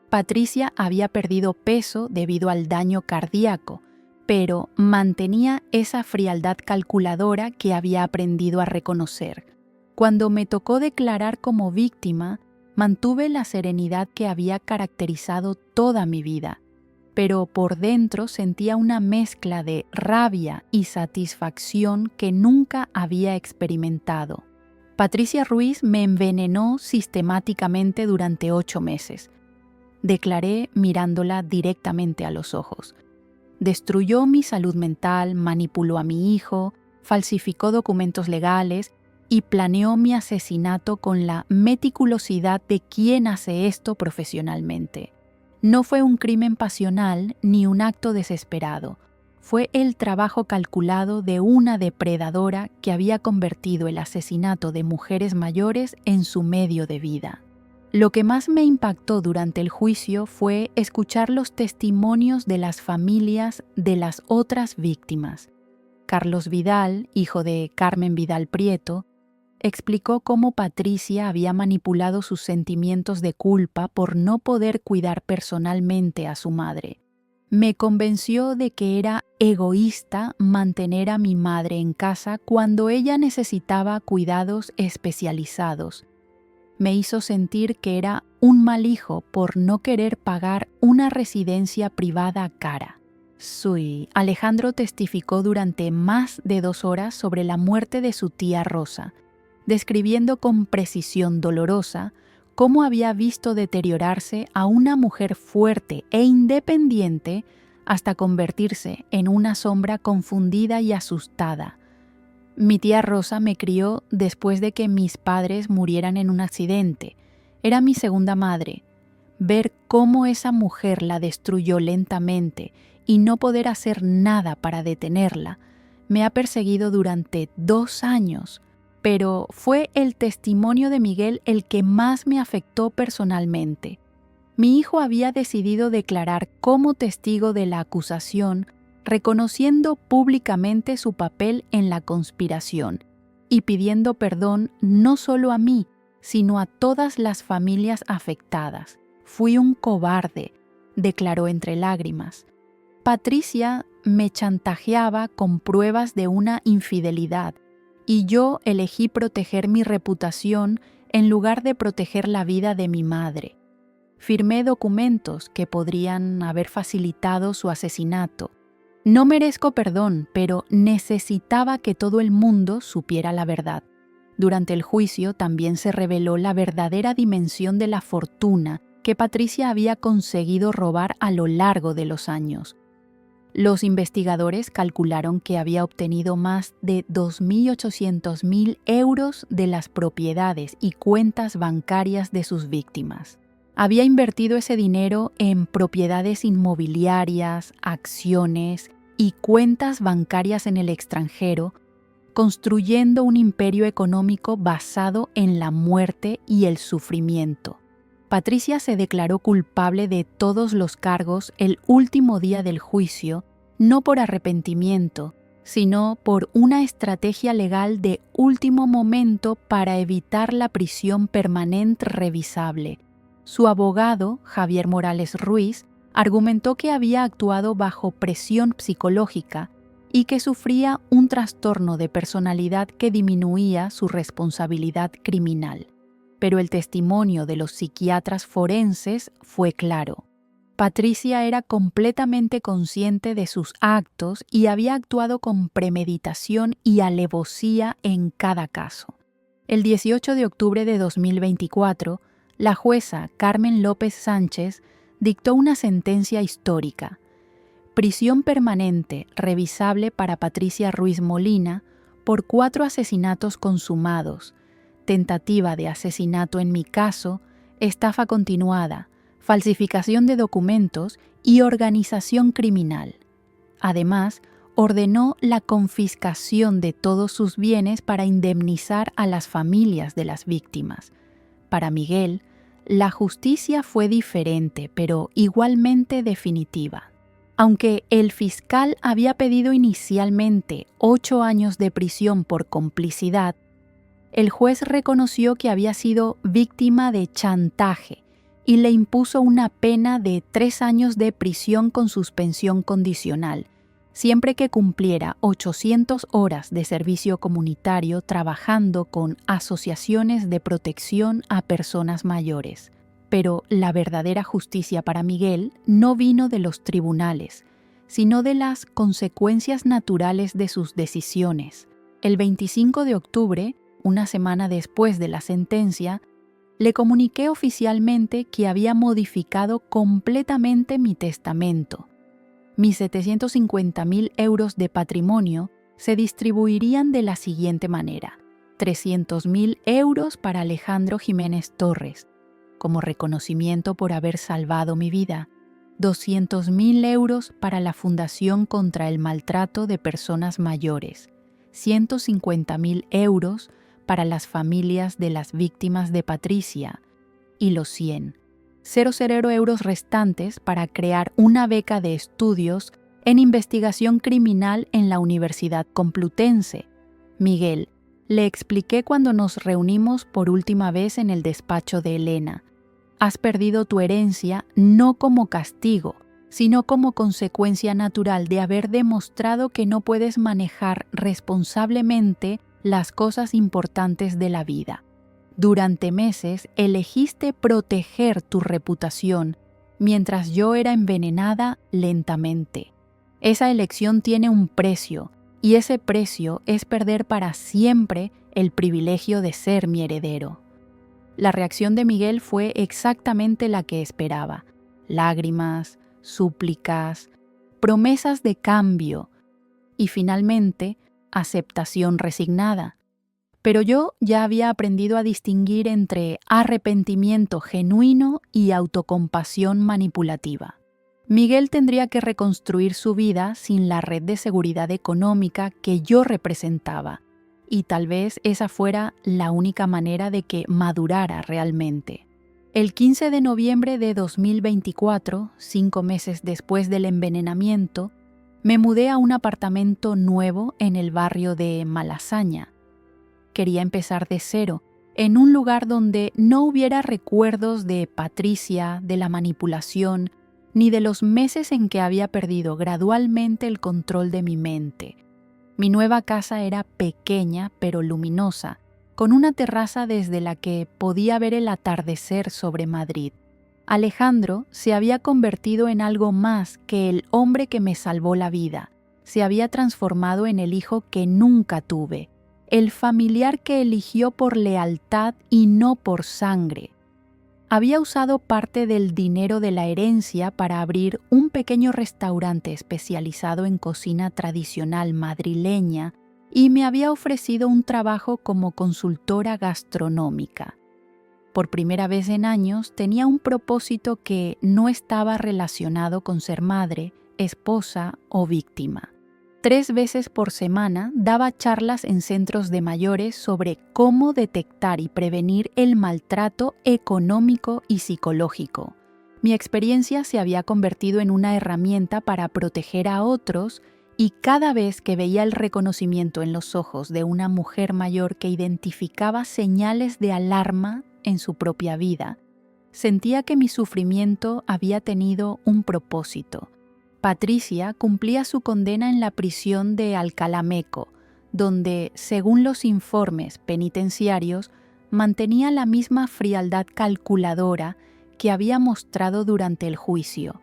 S1: Patricia había perdido peso debido al daño cardíaco, pero mantenía esa frialdad calculadora que había aprendido a reconocer. Cuando me tocó declarar como víctima, mantuve la serenidad que había caracterizado toda mi vida, pero por dentro sentía una mezcla de rabia y satisfacción que nunca había experimentado. Patricia Ruiz me envenenó sistemáticamente durante 8 meses. Declaré mirándola directamente a los ojos. Destruyó mi salud mental, manipuló a mi hijo, falsificó documentos legales y planeó mi asesinato con la meticulosidad de quien hace esto profesionalmente. No fue un crimen pasional ni un acto desesperado. Fue el trabajo calculado de una depredadora que había convertido el asesinato de mujeres mayores en su medio de vida. Lo que más me impactó durante el juicio fue escuchar los testimonios de las familias de las otras víctimas. Carlos Vidal, hijo de Carmen Vidal Prieto, explicó cómo Patricia había manipulado sus sentimientos de culpa por no poder cuidar personalmente a su madre. Me convenció de que era egoísta mantener a mi madre en casa cuando ella necesitaba cuidados especializados. Me hizo sentir que era un mal hijo por no querer pagar una residencia privada cara. Alejandro testificó durante más de 2 horas sobre la muerte de su tía Rosa, describiendo con precisión dolorosa cómo había visto deteriorarse a una mujer fuerte e independiente hasta convertirse en una sombra confundida y asustada. Mi tía Rosa me crió después de que mis padres murieran en un accidente. Era mi segunda madre. Ver cómo esa mujer la destruyó lentamente y no poder hacer nada para detenerla me ha perseguido durante 2 años. Pero fue el testimonio de Miguel el que más me afectó personalmente. Mi hijo había decidido declarar como testigo de la acusación, reconociendo públicamente su papel en la conspiración y pidiendo perdón no solo a mí, sino a todas las familias afectadas. Fui un cobarde, declaró entre lágrimas. Patricia me chantajeaba con pruebas de una infidelidad y yo elegí proteger mi reputación en lugar de proteger la vida de mi madre. Firmé documentos que podrían haber facilitado su asesinato. No merezco perdón, pero necesitaba que todo el mundo supiera la verdad. Durante el juicio también se reveló la verdadera dimensión de la fortuna que Patricia había conseguido robar a lo largo de los años. Los investigadores calcularon que había obtenido más de 2.800.000 euros de las propiedades y cuentas bancarias de sus víctimas. Había invertido ese dinero en propiedades inmobiliarias, acciones y cuentas bancarias en el extranjero, construyendo un imperio económico basado en la muerte y el sufrimiento. Patricia se declaró culpable de todos los cargos el último día del juicio, no por arrepentimiento, sino por una estrategia legal de último momento para evitar la prisión permanente revisable. Su abogado, Javier Morales Ruiz, argumentó que había actuado bajo presión psicológica y que sufría un trastorno de personalidad que disminuía su responsabilidad criminal. Pero el testimonio de los psiquiatras forenses fue claro. Patricia era completamente consciente de sus actos y había actuado con premeditación y alevosía en cada caso. El 18 de octubre de 2024, la jueza Carmen López Sánchez dictó una sentencia histórica: prisión permanente revisable para Patricia Ruiz Molina por 4 asesinatos consumados, tentativa de asesinato en mi caso, estafa continuada, falsificación de documentos y organización criminal. Además, ordenó la confiscación de todos sus bienes para indemnizar a las familias de las víctimas. Para Miguel, la justicia fue diferente, pero igualmente definitiva. Aunque el fiscal había pedido inicialmente 8 años de prisión por complicidad, el juez reconoció que había sido víctima de chantaje y le impuso una pena de 3 años de prisión con suspensión condicional, siempre que cumpliera 800 horas de servicio comunitario trabajando con asociaciones de protección a personas mayores. Pero la verdadera justicia para Miguel no vino de los tribunales, sino de las consecuencias naturales de sus decisiones. El 25 de octubre, una semana después de la sentencia, le comuniqué oficialmente que había modificado completamente mi testamento. Mis 750.000 euros de patrimonio se distribuirían de la siguiente manera: 300.000 euros para Alejandro Jiménez Torres, como reconocimiento por haber salvado mi vida; 200.000 euros para la Fundación contra el Maltrato de Personas Mayores; 150.000 euros para las familias de las víctimas de Patricia, y los 0 euros restantes para crear una beca de estudios en investigación criminal en la Universidad Complutense. Miguel, le expliqué cuando nos reunimos por última vez en el despacho de Elena: has perdido tu herencia no como castigo, sino como consecuencia natural de haber demostrado que no puedes manejar responsablemente las cosas importantes de la vida. Durante meses elegiste proteger tu reputación, mientras yo era envenenada lentamente. Esa elección tiene un precio, y ese precio es perder para siempre el privilegio de ser mi heredero. La reacción de Miguel fue exactamente la que esperaba: lágrimas, súplicas, promesas de cambio y finalmente aceptación resignada. Pero yo ya había aprendido a distinguir entre arrepentimiento genuino y autocompasión manipulativa. Miguel tendría que reconstruir su vida sin la red de seguridad económica que yo representaba, y tal vez esa fuera la única manera de que madurara realmente. El 15 de noviembre de 2024, 5 meses después del envenenamiento, me mudé a un apartamento nuevo en el barrio de Malasaña. Quería empezar de cero, en un lugar donde no hubiera recuerdos de Patricia, de la manipulación, ni de los meses en que había perdido gradualmente el control de mi mente. Mi nueva casa era pequeña pero luminosa, con una terraza desde la que podía ver el atardecer sobre Madrid. Alejandro se había convertido en algo más que el hombre que me salvó la vida. Se había transformado en el hijo que nunca tuve, el familiar que eligió por lealtad y no por sangre. Había usado parte del dinero de la herencia para abrir un pequeño restaurante especializado en cocina tradicional madrileña y me había ofrecido un trabajo como consultora gastronómica. Por primera vez en años tenía un propósito que no estaba relacionado con ser madre, esposa o víctima. 3 veces por semana daba charlas en centros de mayores sobre cómo detectar y prevenir el maltrato económico y psicológico. Mi experiencia se había convertido en una herramienta para proteger a otros y cada vez que veía el reconocimiento en los ojos de una mujer mayor que identificaba señales de alarma en su propia vida, sentía que mi sufrimiento había tenido un propósito. Patricia cumplía su condena en la prisión de Alcalameco, donde, según los informes penitenciarios, mantenía la misma frialdad calculadora que había mostrado durante el juicio.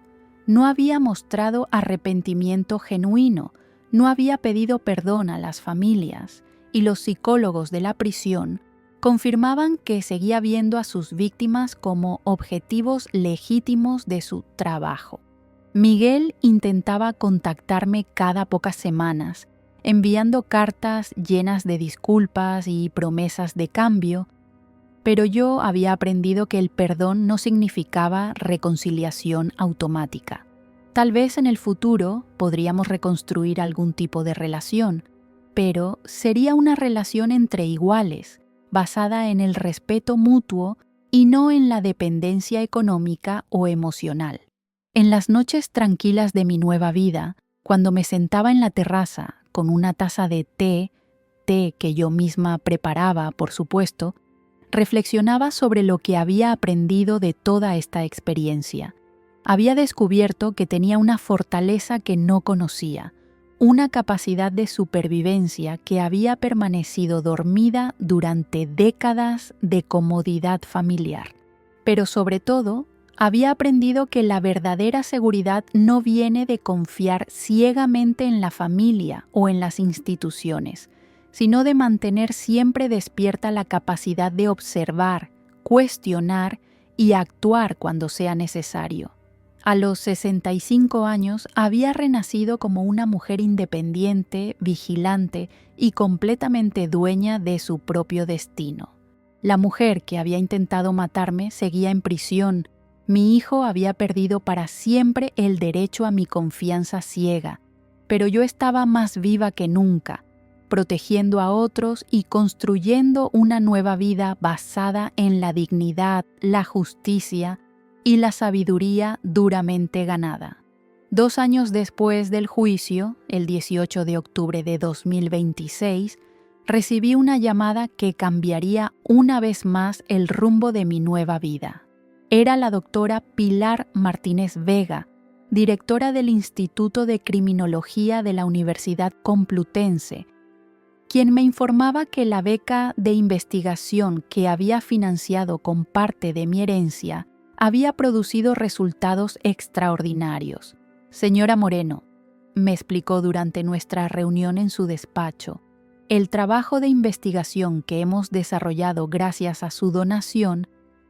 S1: No había mostrado arrepentimiento genuino, no había pedido perdón a las familias, y los psicólogos de la prisión confirmaban que seguía viendo a sus víctimas como objetivos legítimos de su trabajo. Miguel intentaba contactarme cada pocas semanas, enviando cartas llenas de disculpas y promesas de cambio, pero yo había aprendido que el perdón no significaba reconciliación automática. Tal vez en el futuro podríamos reconstruir algún tipo de relación, pero sería una relación entre iguales, basada en el respeto mutuo y no en la dependencia económica o emocional. En las noches tranquilas de mi nueva vida, cuando me sentaba en la terraza con una taza de té que yo misma preparaba, por supuesto, reflexionaba sobre lo que había aprendido de toda esta experiencia. Había descubierto que tenía una fortaleza que no conocía, una capacidad de supervivencia que había permanecido dormida durante décadas de comodidad familiar. Pero sobre todo, había aprendido que la verdadera seguridad no viene de confiar ciegamente en la familia o en las instituciones, sino de mantener siempre despierta la capacidad de observar, cuestionar y actuar cuando sea necesario. A los 65 años había renacido como una mujer independiente, vigilante y completamente dueña de su propio destino. La mujer que había intentado matarme seguía en prisión. Mi hijo había perdido para siempre el derecho a mi confianza ciega, pero yo estaba más viva que nunca, protegiendo a otros y construyendo una nueva vida basada en la dignidad, la justicia y la sabiduría duramente ganada. 2 años después del juicio, el 18 de octubre de 2026, recibí una llamada que cambiaría una vez más el rumbo de mi nueva vida. Era la doctora Pilar Martínez Vega, directora del Instituto de Criminología de la Universidad Complutense, quien me informaba que la beca de investigación que había financiado con parte de mi herencia había producido resultados extraordinarios. Señora Moreno, me explicó durante nuestra reunión en su despacho, el trabajo de investigación que hemos desarrollado gracias a su donación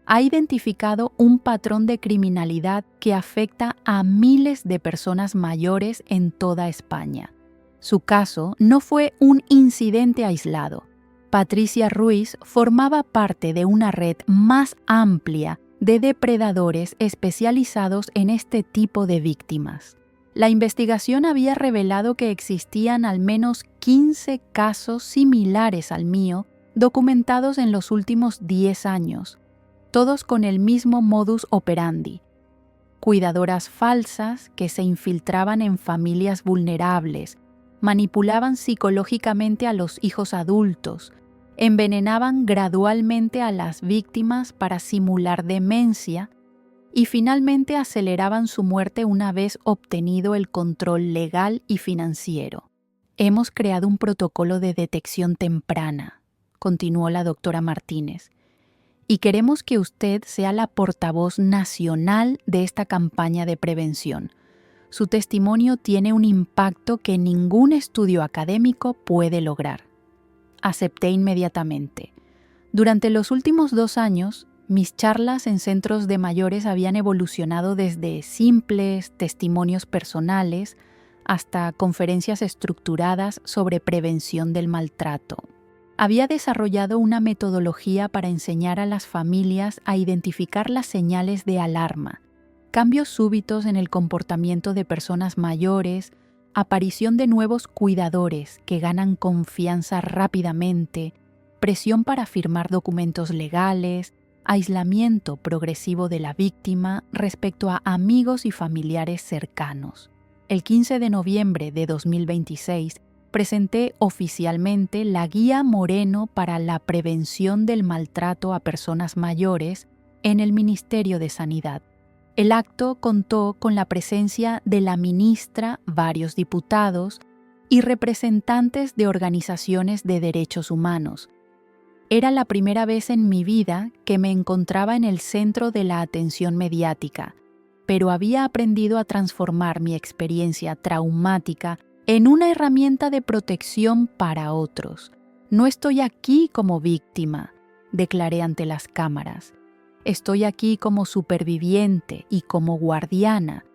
S1: ha identificado un patrón de criminalidad que afecta a miles de personas mayores en toda España. Su caso no fue un incidente aislado. Patricia Ruiz formaba parte de una red más amplia de depredadores especializados en este tipo de víctimas. La investigación había revelado que existían al menos 15 casos similares al mío documentados en los últimos 10 años, todos con el mismo modus operandi. Cuidadoras falsas que se infiltraban en familias vulnerables, manipulaban psicológicamente a los hijos adultos, envenenaban gradualmente a las víctimas para simular demencia y finalmente aceleraban su muerte una vez obtenido el control legal y financiero. Hemos creado un protocolo de detección temprana, continuó la doctora Martínez, y queremos que usted sea la portavoz nacional de esta campaña de prevención. Su testimonio tiene un impacto que ningún estudio académico puede lograr. Acepté inmediatamente. Durante los últimos 2 años Mis charlas en centros de mayores habían evolucionado desde simples testimonios personales hasta conferencias estructuradas sobre prevención del maltrato. Había desarrollado una metodología para enseñar a las familias a identificar las señales de alarma, cambios súbitos en el comportamiento de personas mayores, aparición de nuevos cuidadores que ganan confianza rápidamente, presión para firmar documentos legales, aislamiento progresivo de la víctima respecto a amigos y familiares cercanos. El 15 de noviembre de 2026 presenté oficialmente la Guía Moreno para la Prevención del Maltrato a Personas Mayores en el Ministerio de Sanidad. El acto contó con la presencia de la ministra, varios diputados y representantes de organizaciones de derechos humanos. Era la primera vez en mi vida que me encontraba en el centro de la atención mediática, pero había aprendido a transformar mi experiencia traumática en una herramienta de protección para otros. No estoy aquí como víctima, declaré ante las cámaras. Estoy aquí como superviviente y como guardiana.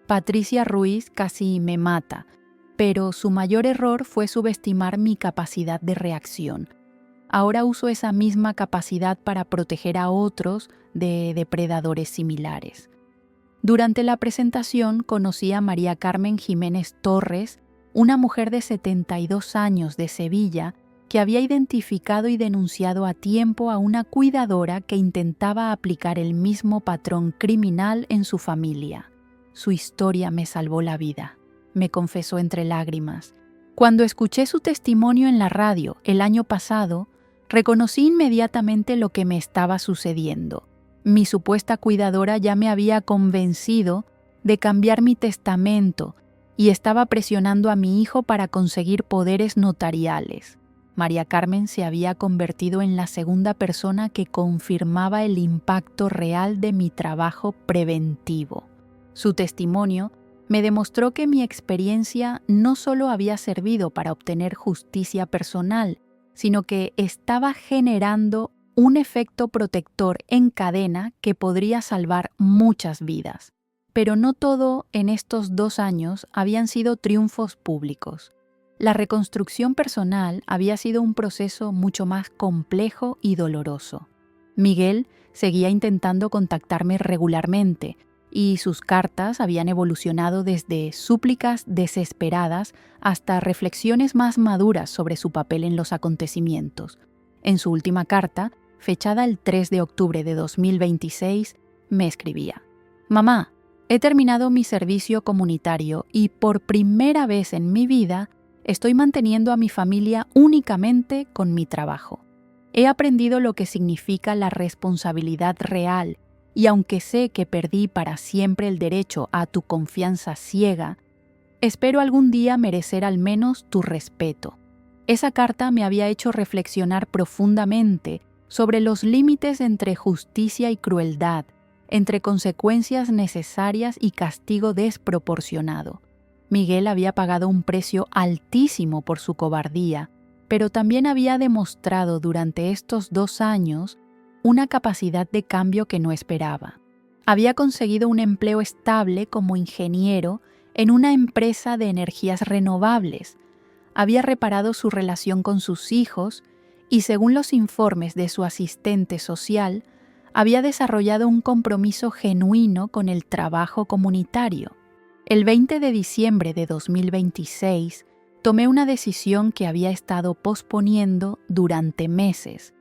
S1: Patricia Ruiz casi me mata, pero su mayor error fue subestimar mi capacidad de reacción. Ahora uso esa misma capacidad para proteger a otros de depredadores similares. Durante la presentación conocí a María Carmen Jiménez Torres, una mujer de 72 años de Sevilla que había identificado y denunciado a tiempo a una cuidadora que intentaba aplicar el mismo patrón criminal en su familia. Su historia me salvó la vida, me confesó entre lágrimas. Cuando escuché su testimonio en la radio el año pasado, reconocí inmediatamente lo que me estaba sucediendo. Mi supuesta cuidadora ya me había convencido de cambiar mi testamento y estaba presionando a mi hijo para conseguir poderes notariales. María Carmen se había convertido en la segunda persona que confirmaba el impacto real de mi trabajo preventivo. Su testimonio me demostró que mi experiencia no solo había servido para obtener justicia personal, sino que estaba generando un efecto protector en cadena que podría salvar muchas vidas. Pero no todo en estos 2 años habían sido triunfos públicos. La reconstrucción personal había sido un proceso mucho más complejo y doloroso. Miguel seguía intentando contactarme regularmente y sus cartas habían evolucionado desde súplicas desesperadas hasta reflexiones más maduras sobre su papel en los acontecimientos. En su última carta, fechada el 3 de octubre de 2026, me escribía: «Mamá, he terminado mi servicio comunitario y por primera vez en mi vida estoy manteniendo a mi familia únicamente con mi trabajo. He aprendido lo que significa la responsabilidad real y aunque sé que perdí para siempre el derecho a tu confianza ciega, espero algún día merecer al menos tu respeto». Esa carta me había hecho reflexionar profundamente sobre los límites entre justicia y crueldad, entre consecuencias necesarias y castigo desproporcionado. Miguel había pagado un precio altísimo por su cobardía, pero también había demostrado durante estos 2 años una capacidad de cambio que no esperaba. Había conseguido un empleo estable como ingeniero en una empresa de energías renovables, había reparado su relación con sus hijos y, según los informes de su asistente social, había desarrollado un compromiso genuino con el trabajo comunitario. El 20 de diciembre de 2026, tomé una decisión que había estado posponiendo durante meses.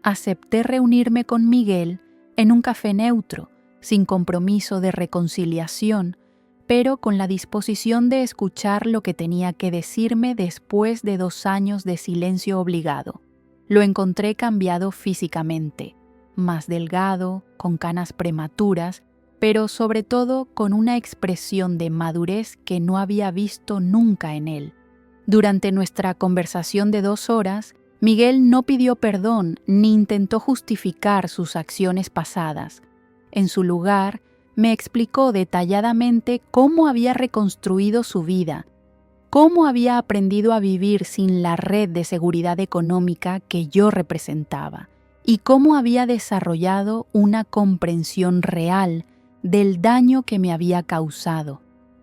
S1: Acepté reunirme con Miguel en un café neutro, sin compromiso de reconciliación, pero con la disposición de escuchar lo que tenía que decirme después de 2 años de silencio obligado. Lo encontré cambiado físicamente, más delgado, con canas prematuras, pero sobre todo con una expresión de madurez que no había visto nunca en él. Durante nuestra conversación de 2 horas, Miguel no pidió perdón ni intentó justificar sus acciones pasadas. En su lugar, me explicó detalladamente cómo había reconstruido su vida, cómo había aprendido a vivir sin la red de seguridad económica que yo representaba y cómo había desarrollado una comprensión real del daño que me había causado.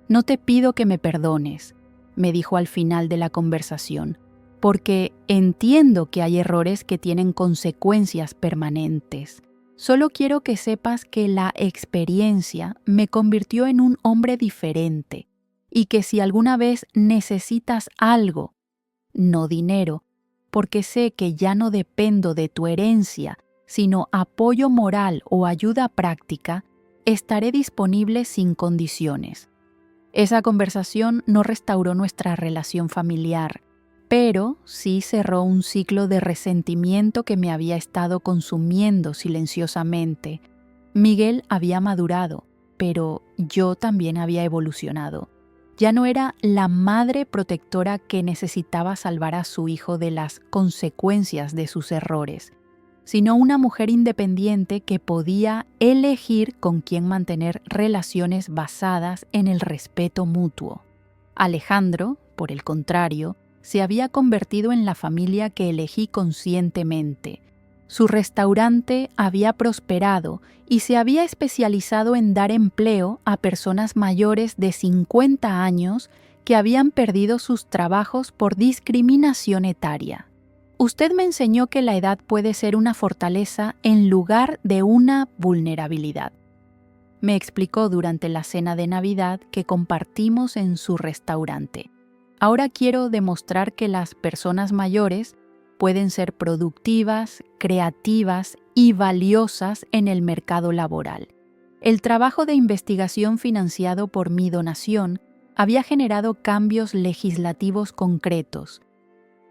S1: No te pido que me perdones, me dijo al final de la conversación, porque entiendo que hay errores que tienen consecuencias permanentes. Solo quiero que sepas que la experiencia me convirtió en un hombre diferente y que si alguna vez necesitas algo, no dinero, porque sé que ya no dependo de tu herencia, sino apoyo moral o ayuda práctica, estaré disponible sin condiciones. Esa conversación no restauró nuestra relación familiar, pero sí cerró un ciclo de resentimiento que me había estado consumiendo silenciosamente. Miguel había madurado, pero yo también había evolucionado. Ya no era la madre protectora que necesitaba salvar a su hijo de las consecuencias de sus errores, sino una mujer independiente que podía elegir con quién mantener relaciones basadas en el respeto mutuo. Alejandro, por el contrario, se había convertido en la familia que elegí conscientemente. Su restaurante había prosperado y se había especializado en dar empleo a personas mayores de 50 años que habían perdido sus trabajos por discriminación etaria. Usted me enseñó que la edad puede ser una fortaleza en lugar de una vulnerabilidad. Me explicó durante la cena de Navidad que compartimos en su restaurante. Ahora quiero demostrar que las personas mayores pueden ser productivas, creativas y valiosas en el mercado laboral. El trabajo de investigación financiado por mi donación había generado cambios legislativos concretos.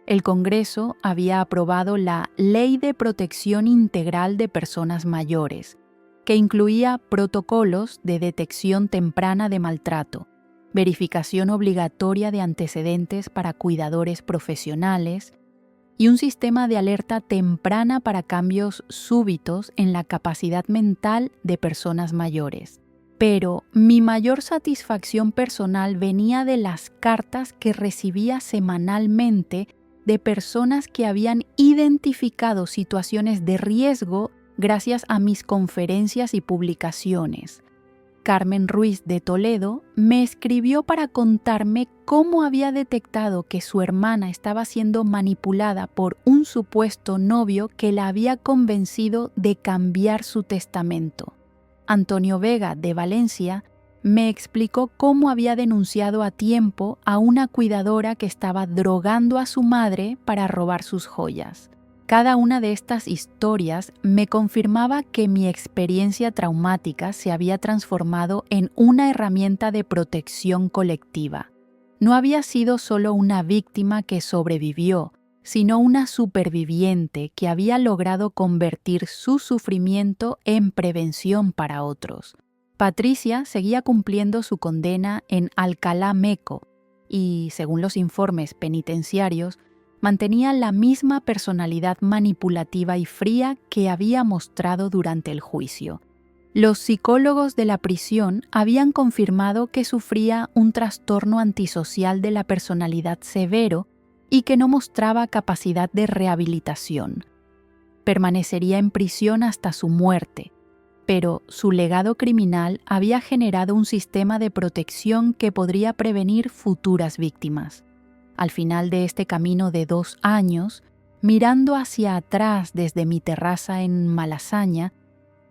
S1: El Congreso había aprobado la Ley de Protección Integral de Personas Mayores, que incluía protocolos de detección temprana de maltrato, verificación obligatoria de antecedentes para cuidadores profesionales y un sistema de alerta temprana para cambios súbitos en la capacidad mental de personas mayores. Pero mi mayor satisfacción personal venía de las cartas que recibía semanalmente de personas que habían identificado situaciones de riesgo gracias a mis conferencias y publicaciones. Carmen Ruiz de Toledo me escribió para contarme cómo había detectado que su hermana estaba siendo manipulada por un supuesto novio que la había convencido de cambiar su testamento. Antonio Vega de Valencia me explicó cómo había denunciado a tiempo a una cuidadora que estaba drogando a su madre para robar sus joyas. Cada una de estas historias me confirmaba que mi experiencia traumática se había transformado en una herramienta de protección colectiva. No había sido solo una víctima que sobrevivió, sino una superviviente que había logrado convertir su sufrimiento en prevención para otros. Patricia seguía cumpliendo su condena en Alcalá Meco y, según los informes penitenciarios, mantenía la misma personalidad manipulativa y fría que había mostrado durante el juicio. Los psicólogos de la prisión habían confirmado que sufría un trastorno antisocial de la personalidad severo y que no mostraba capacidad de rehabilitación. Permanecería en prisión hasta su muerte, pero su legado criminal había generado un sistema de protección que podría prevenir futuras víctimas. Al final de este camino de 2 años, mirando hacia atrás desde mi terraza en Malasaña,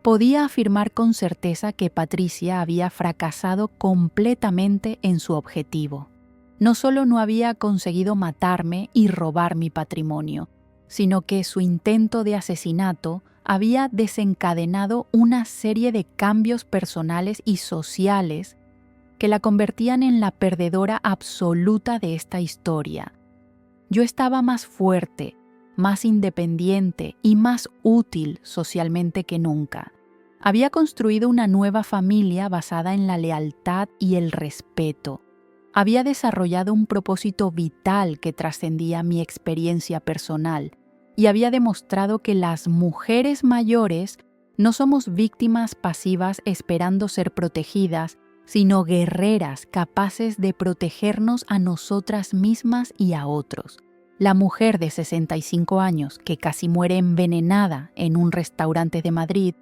S1: podía afirmar con certeza que Patricia había fracasado completamente en su objetivo. No solo no había conseguido matarme y robar mi patrimonio, sino que su intento de asesinato había desencadenado una serie de cambios personales y sociales que la convertían en la perdedora absoluta de esta historia. Yo estaba más fuerte, más independiente y más útil socialmente que nunca. Había construido una nueva familia basada en la lealtad y el respeto. Había desarrollado un propósito vital que trascendía mi experiencia personal y había demostrado que las mujeres mayores no somos víctimas pasivas esperando ser protegidas, sino guerreras capaces de protegernos a nosotras mismas y a otros. La mujer de 65 años, que casi muere envenenada en un restaurante de Madrid,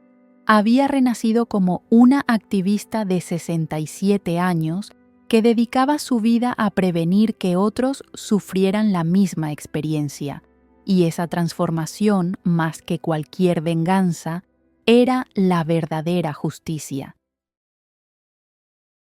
S1: había renacido como una activista de 67 años que dedicaba su vida a prevenir que otros sufrieran la misma experiencia. Y esa transformación, más que cualquier venganza, era la verdadera justicia.